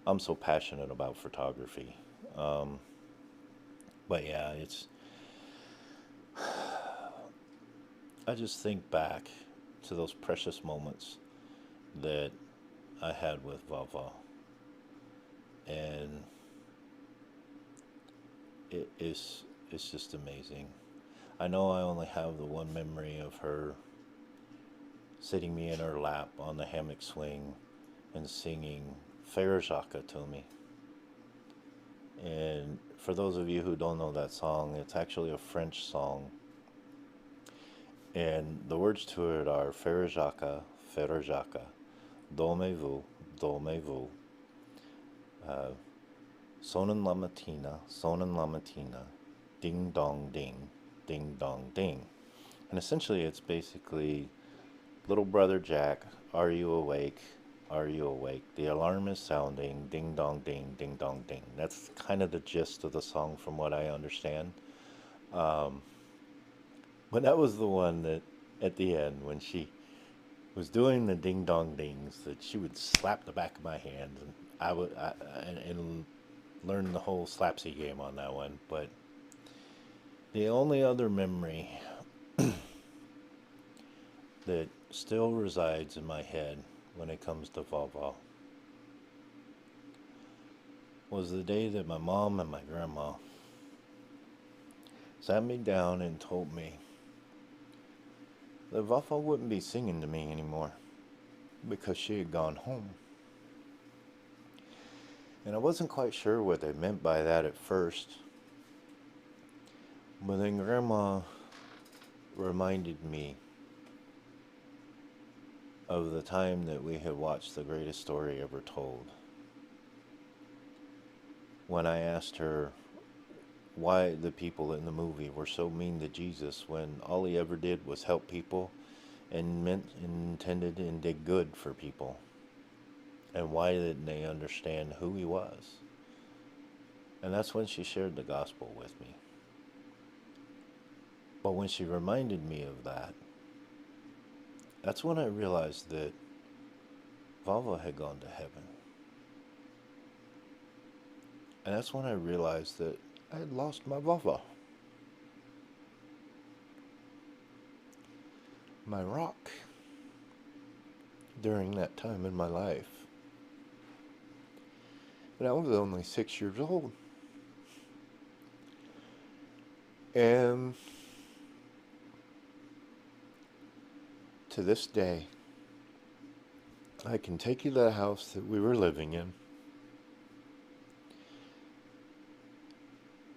I'm so passionate about photography. Um, but yeah, I just think back to those precious moments that I had with Vava, and it's just amazing. I know I only have the one memory of her sitting me in her lap on the hammock swing and singing Frère Jacques to me. And for those of you who don't know that song, it's actually a French song. And the words to it are Frère Jacques, dormez-vous, dormez-vous. Sonen la mattina, ding dong ding. And essentially it's basically, little brother Jack, are you awake? Are you awake? The alarm is sounding, ding dong ding ding. That's kind of the gist of the song from what I understand. But that was the one that at the end when she was doing the ding dong dings that she would slap the back of my hand, and and learn the whole slapsy game on that one. But the only other memory that still resides in my head when it comes to Vava was the day that my mom and my grandma sat me down and told me that Vava wouldn't be singing to me anymore because she had gone home. And I wasn't quite sure what they meant by that at first. But then Grandma reminded me of the time that we had watched The Greatest Story Ever Told. When I asked her why the people in the movie were so mean to Jesus when all he ever did was help people and intended and did good for people. And why didn't they understand who he was? And that's when she shared the gospel with me. But when she reminded me of that, that's when I realized that Vava had gone to heaven. And that's when I realized that I had lost my Vava. My rock. During that time in my life. And I was only 6 years old. And to this day, I can take you to the house that we were living in.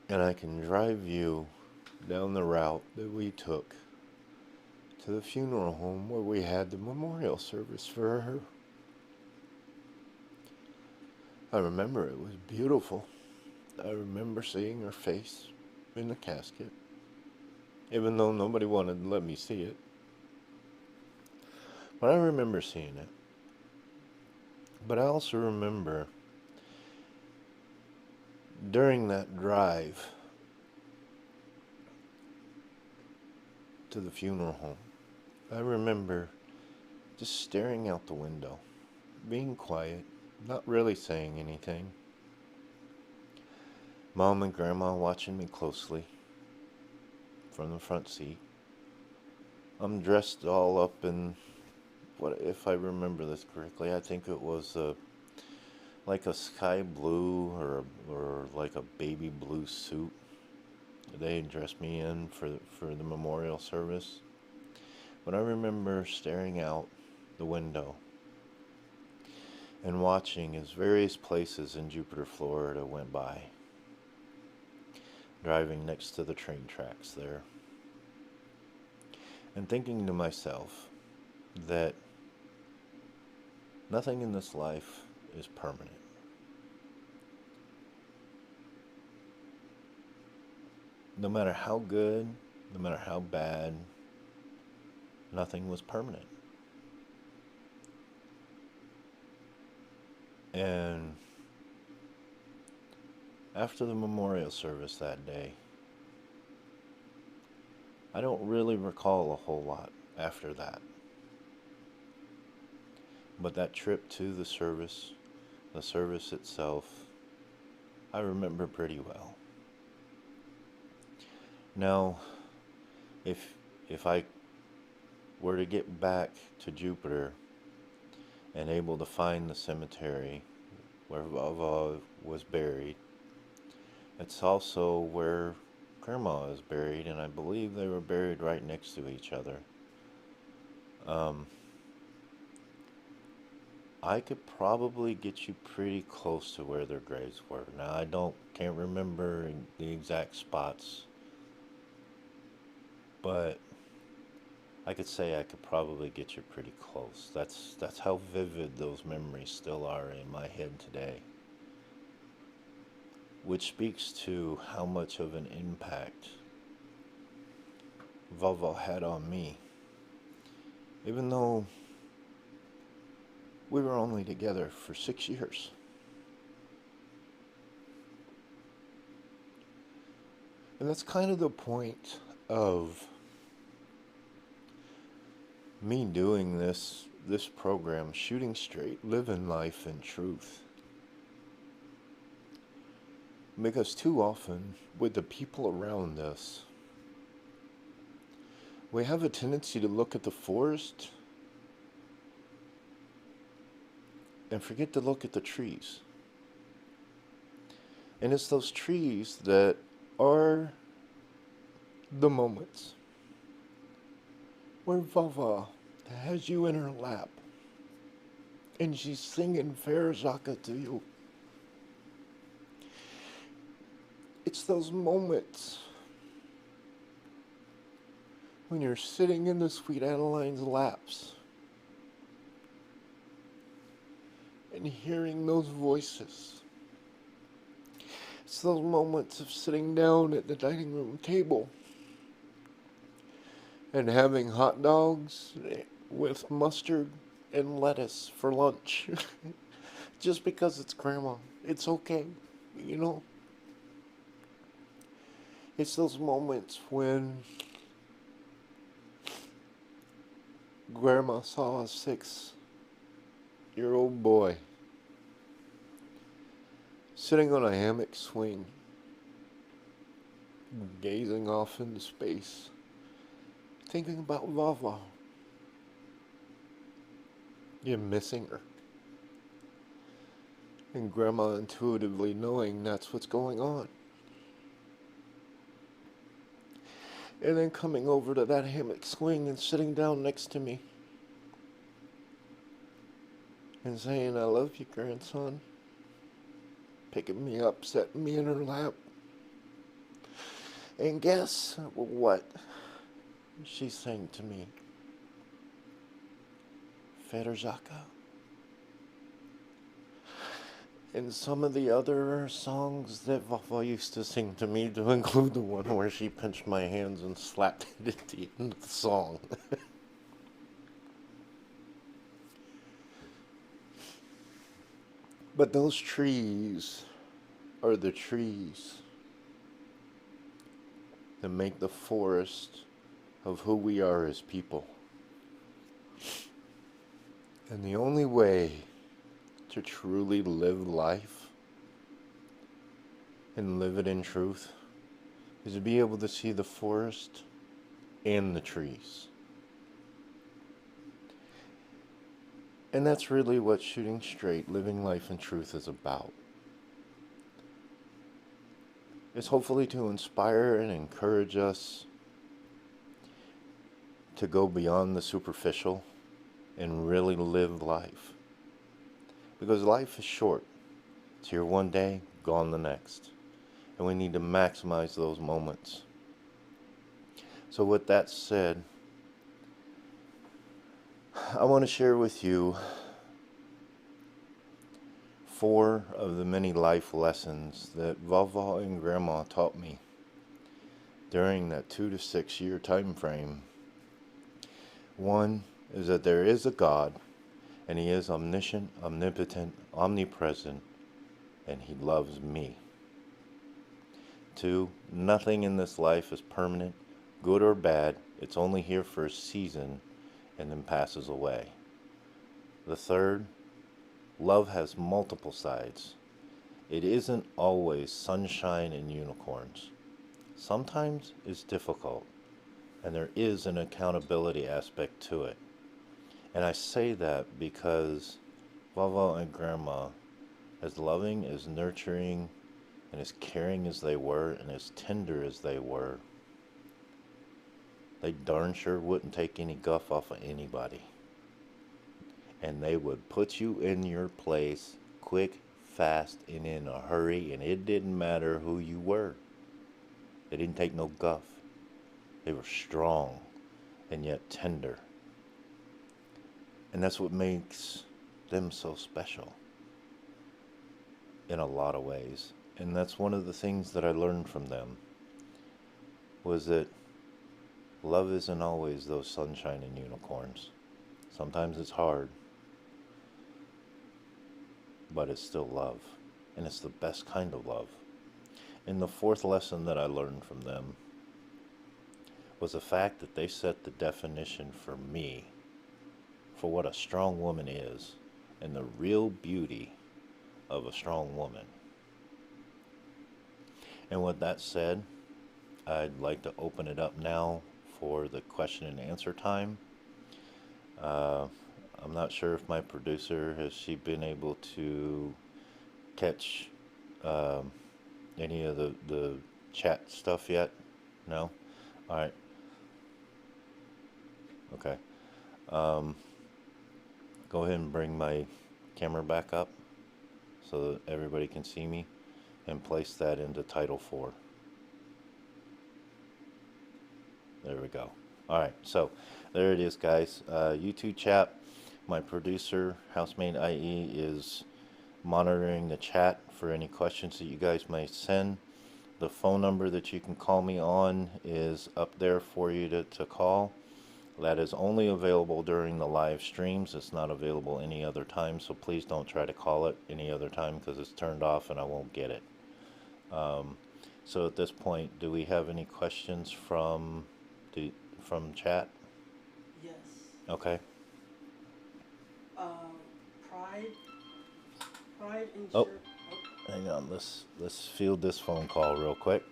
And I can drive you down the route that we took to the funeral home where we had the memorial service for her. I remember it was beautiful. I remember seeing her face in the casket, even though nobody wanted to let me see it. But I remember seeing it. But I also remember during that drive to the funeral home, I remember just staring out the window, being quiet, not really saying anything. Mom and Grandma watching me closely from the front seat. I'm dressed all up in, what if I remember this correctly, I think it was like a sky blue or like a baby blue suit. They dressed me in for the memorial service. But I remember staring out the window and watching as various places in Jupiter, Florida went by. Driving next to the train tracks there. And thinking to myself that nothing in this life is permanent. No matter how good, no matter how bad, nothing was permanent. And after the memorial service that day, I don't really recall a whole lot after that. But that trip to the service itself, I remember pretty well. Now, if I were to get back to Jupiter and able to find the cemetery where Vava was buried, it's also where Grandma is buried, and I believe they were buried right next to each other. I could probably get you pretty close to where their graves were. Now can't remember the exact spots, but I could say I could probably get you pretty close. That's how vivid those memories still are in my head today. Which speaks to how much of an impact Vava had on me. Even though we were only together for 6 years. And that's kind of the point of me doing this program, Shooting Straight, Living Life in Truth. Because too often, with the people around us, we have a tendency to look at the forest and forget to look at the trees. And it's those trees that are the moments where Vava has you in her lap and she's singing Farazaka to you. It's those moments when you're sitting in the Sweet Adeline's laps and hearing those voices. It's those moments of sitting down at the dining room table and having hot dogs with mustard and lettuce for lunch. Just because it's grandma. It's okay, you know? It's those moments when grandma saw a 6-year-old boy sitting on a hammock swing, gazing off into space, thinking about Vava. You're missing her. And grandma intuitively knowing that's what's going on. And then coming over to that hammock swing and sitting down next to me and saying, I love you, grandson. Picking me up, setting me in her lap. And guess what she's saying to me? Federzaka. And some of the other songs that Vava used to sing to me, to include the one where she pinched my hands and slapped it at the end of the song. But those trees are the trees that make the forest of who we are as people. And the only way to truly live life and live it in truth is to be able to see the forest and the trees. And that's really what Shooting Straight, Living Life in Truth is about. It's hopefully to inspire and encourage us to go beyond the superficial and really live life. Because life is short. It's here one day, gone the next. And we need to maximize those moments. So with that said, I want to share with you 4 of the many life lessons that Vava and Grandma taught me during that 2 to 6 year time frame. One is that there is a God, and He is omniscient, omnipotent, omnipresent, and He loves me. 2, nothing in this life is permanent, good or bad. It's only here for a season and then passes away. The 3rd, love has multiple sides. It isn't always sunshine and unicorns. Sometimes it's difficult, and there is an accountability aspect to it. And I say that because Vava and Grandma, as loving, as nurturing, and as caring as they were, and as tender as they were, they darn sure wouldn't take any guff off of anybody. And they would put you in your place quick, fast, and in a hurry, and it didn't matter who you were. They didn't take no guff. They were strong and yet tender. And that's what makes them so special in a lot of ways. And that's one of the things that I learned from them, was that love isn't always those sunshine and unicorns. Sometimes it's hard, but it's still love. And it's the best kind of love. And the 4th lesson that I learned from them was the fact that they set the definition for me for what a strong woman is and the real beauty of a strong woman. And with that said, I'd like to open it up now for the question and answer time. I'm not sure if my producer, has she been able to catch any of the chat stuff yet? No? Alright. Okay. Go ahead and bring my camera back up so that everybody can see me, and place that into Title 4. There we go. Alright, so there it is, guys. YouTube chat. My producer, Housemaid IE, is monitoring the chat for any questions that you guys may send. The phone number that you can call me on is up there for you to call. That is only available during the live streams. It's not available any other time, so please don't try to call it any other time because it's turned off and I won't get it. So at this point, do we have any questions from chat? Yes. Okay. Pride and Oh, hang on. Let's field this phone call real quick.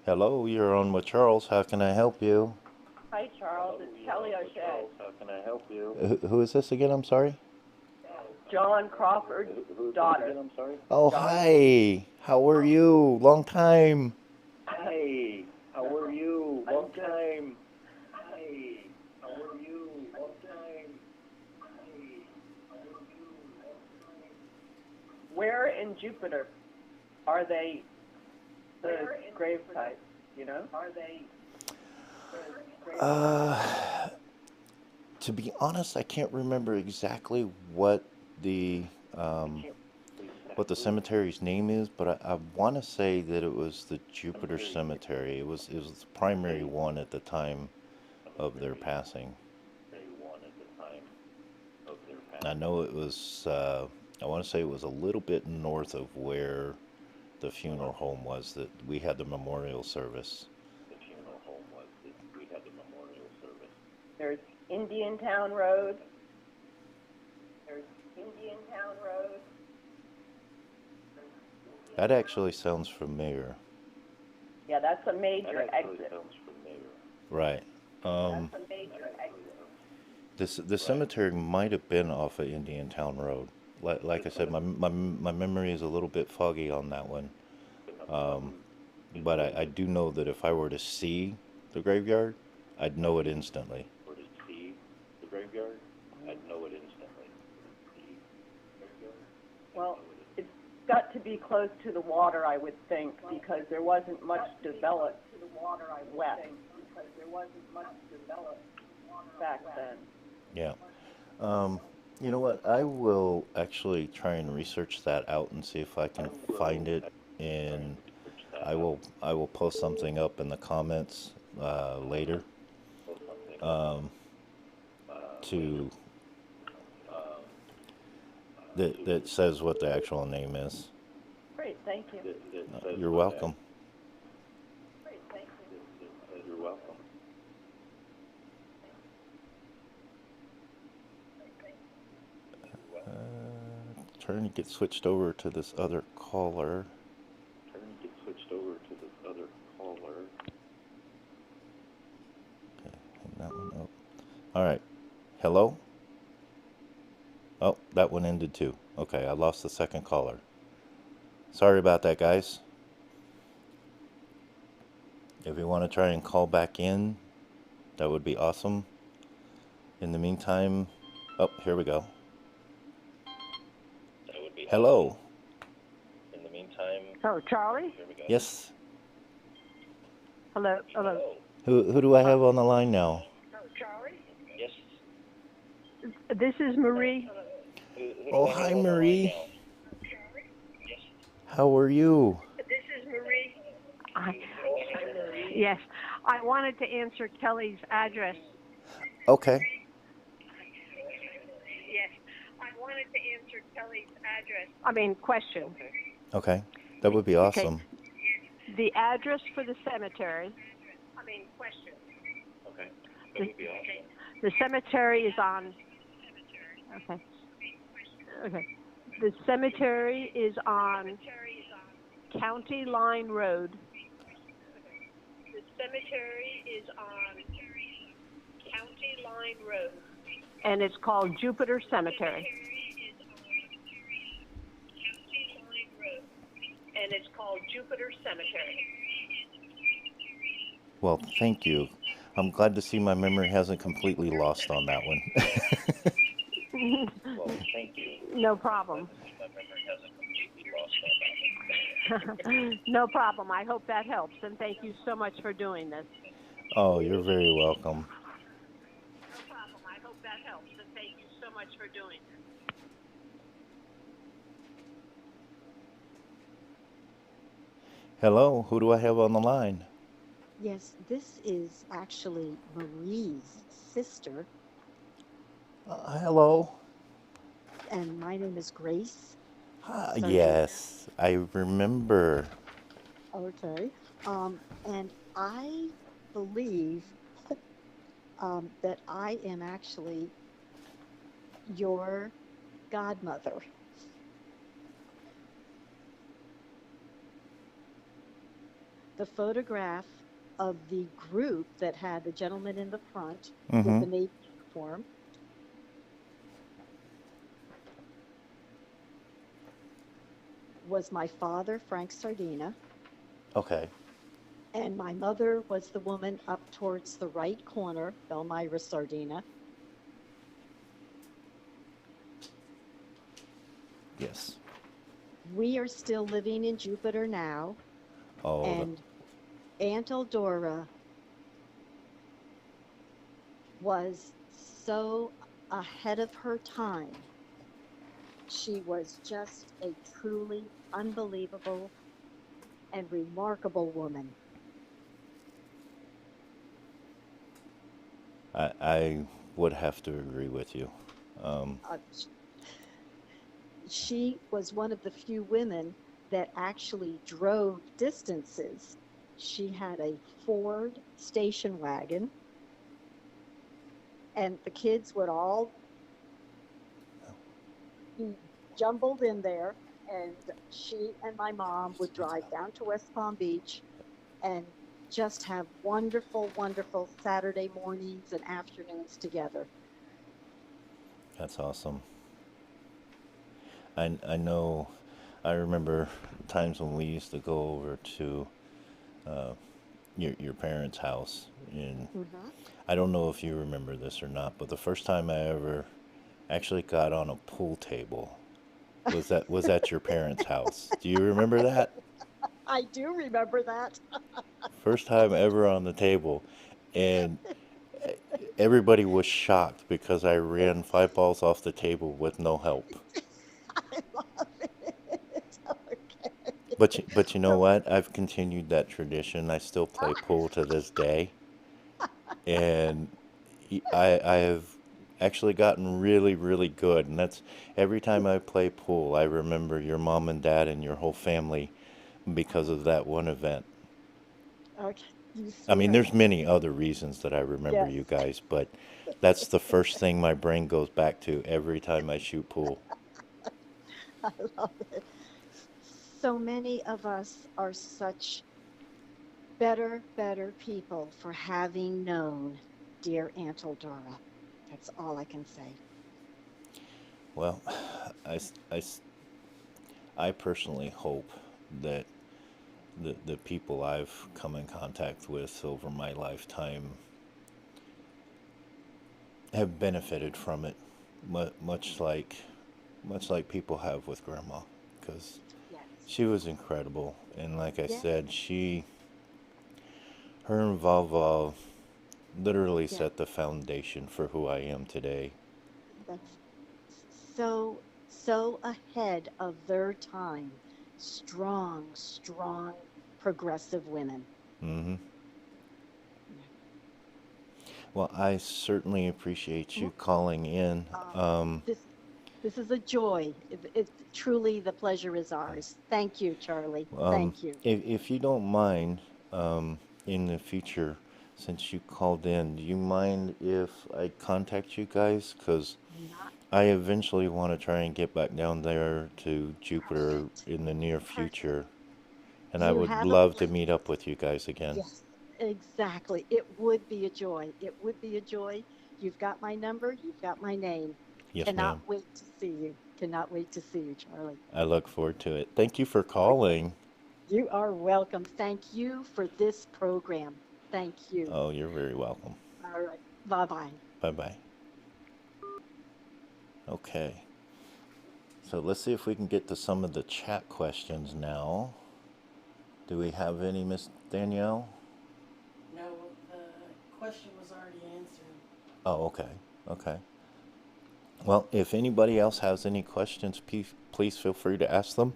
Hello, you're on with Charles. How can I help you? Hi, Charles. It's Kelly O'Shea. How can I help you? Who is this again? I'm sorry. John Crawford's daughter. I'm sorry. Oh, hi. How are you? Long time. Hi. How are you? Long time. Hi. How are you? Long time. Hi. How are you? Long time. Where in Jupiter are they the grave sites, you know? Are they To be honest, I can't remember exactly what the cemetery's name is, but I want to say that it was the Jupiter Cemetery. It was the primary one at the time of their passing. I know it was. I want to say it was a little bit north of where the funeral home was that we had the memorial service. There's Indian Town Road. That actually sounds familiar. Yeah, that's a major exit. Right. That's a major exit. The cemetery might have been off of Indian Town Road. Like I said, my memory is a little bit foggy on that one. But I do know that if I were to see the graveyard, I'd know it instantly. Well, it's got to be close to the water, I would think, because there wasn't much developed west back then. Yeah. You know what? I will actually try and research that out and see if I can find it, and I will post something up in the comments later to that says what the actual name is. Great, thank you. You're welcome. Great, thank you. You're welcome. Trying to get switched over to this other caller. Okay, hang that one up. All right. Hello? Oh, that one ended too. Okay, I lost the second caller. Sorry about that, guys. If you want to try and call back in, that would be awesome. In the meantime, oh, here we go. Hello. In the meantime. Oh, Charlie? Yes. Hello. Hello. Who do I have on the line now? Oh, Charlie? Yes. This is Marie. Oh, hi, Marie. How are you? This is Marie. Yes. I wanted to answer Kelly's address. Okay. Yes. I wanted to answer Kelly's address. Question. Okay. That would be awesome. Okay. The address for the cemetery. Question. Okay. That would be awesome. The cemetery is on. Okay. Okay. The cemetery is on County Line Road. The cemetery is on County Line Road. And it's called Jupiter Cemetery. And it's called Jupiter Cemetery. Well, thank you. I'm glad to see my memory hasn't completely lost on that one. Well, thank you. No problem. My memory hasn't completely lost on that. No problem. I hope that helps, and thank you so much for doing this. Oh, you're very welcome. No problem. I hope that helps, and thank you much for doing this. Hello, who do I have on the line? Yes, this is actually Marie's sister, Hello. and my name is Grace Sardina. Yes, I remember. Okay. And I believe that I am actually your godmother. The photograph of the group that had the gentleman in the front with Mm-hmm. the Navy uniform was my father, Frank Sardina, Okay. and my mother was the woman up towards the right corner, Belmira Sardina. Yes. We are still living in Jupiter now, Oh, and Aunt Eldora was so ahead of her time. She was just a truly unbelievable and remarkable woman. I would have to agree with you. Um, Uh, sh- she was one of the few women that actually drove distances. She had a Ford station wagon, and the kids would all be jumbled in there. And she and my mom would drive down to West Palm Beach and just have wonderful, wonderful Saturday mornings and afternoons together. that's awesome. I know. I remember times when we used to go over to uh, your parents' house, and Hmm. I don't know if you remember this or not, but the first time I ever actually got on a pool table was at your parents' house. Do you remember that? I do remember that. First time ever on the table, and everybody was shocked because I ran 5 balls off the table with no help. I love it. Okay. But you know So, what? I've continued that tradition. I still play pool to this day, and I have actually gotten really good. And that's every time I play pool, I remember your mom and dad and your whole family because of that one event. okay, you I mean, swear. there's many other reasons that I remember Yes, you guys, but that's the first thing my brain goes back to every time I shoot pool. I love it. So many of us are such better people for having known dear Aunt Eldora. That's all I can say. Well, I, s- I s- I personally hope that the people I've come in contact with over my lifetime have benefited from it, much like people have with Grandma, because Yes, she was incredible, and like I yes, said, her and Vava literally yes. set the foundation for who I am today. That's so ahead of their time. Strong, progressive women. Hmm. Yeah. Well, I certainly appreciate you Well, calling in. um, this this is a joy. Truly, the pleasure is ours. Thank you, Charlie. Thank you. If you don't mind, in the future, since you called in, do you mind if I contact you guys? Because Not I eventually want to try and get back down there to Jupiter perfect. in the near Perfect. future, and I You would have a love to place. meet up with you guys again. Yes, exactly. It would be a joy. It would be a joy. You've got my number. You've got my name. Yes, Cannot ma'am. wait to see you. Cannot wait to see you, Charlie. I look forward to it. Thank you for Okay. calling. You are welcome. Thank you for this program. Thank you. Oh, you're very welcome. All right. Bye bye. Bye bye. Okay. So let's see if we can get to some of the chat questions now. Do we have any, Miss Danielle? No, the question was already answered. Oh, okay. Okay. Well, if anybody else has any questions, please feel free to ask them.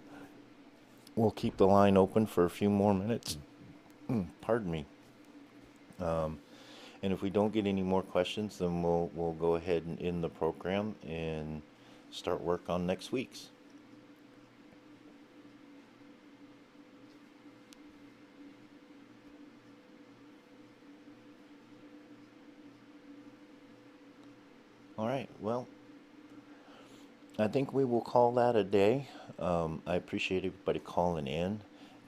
We'll keep the line open for a few more minutes. Pardon me. And if we don't get any more questions, then we'll go ahead and end the program and start work on next week's. All right. Well, I think we will call that a day. I appreciate everybody calling in.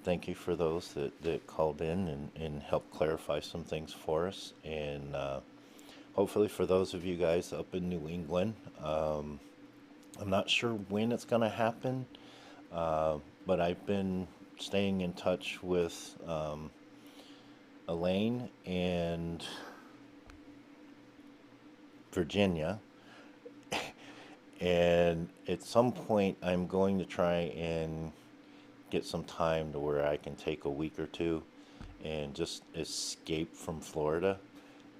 Thank you for those that called in and helped clarify some things for us. And hopefully for those of you guys up in New England, I'm not sure when it's going to happen, but I've been staying in touch with Elaine and Virginia. And at some point, I'm going to try and get some time to where I can take a week or two and just escape from Florida.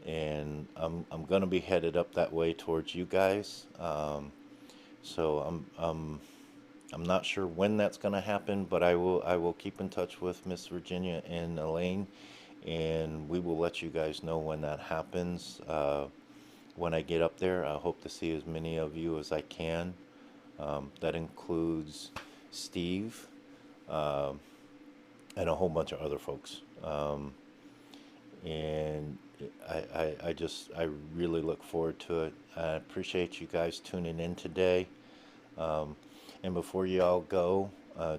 And I'm going to be headed up that way towards you guys. So I'm not sure when that's going to happen, but I will keep in touch with Miss Virginia and Elaine, and we will let you guys know when that happens. When I get up there, I hope to see as many of you as I can. That includes Steve and a whole bunch of other folks. And I really look forward to it. I appreciate you guys tuning in today. And before you all go,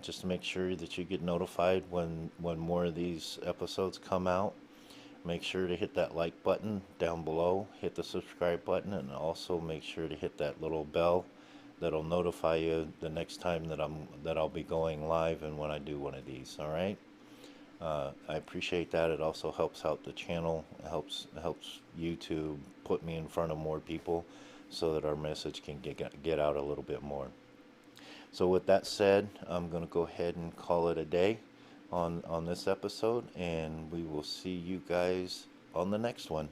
just to make sure that you get notified when more of these episodes come out, make sure to hit that like button down below, hit the subscribe button, and also make sure to hit that little bell that'll notify you the next time that I'll be going live and when I do one of these. All right. I appreciate that. It also helps out the channel. It helps YouTube put me in front of more people so that our message can get out a little bit more. So with that said, I'm going to go ahead and call it a day on this episode, and we will see you guys on the next one.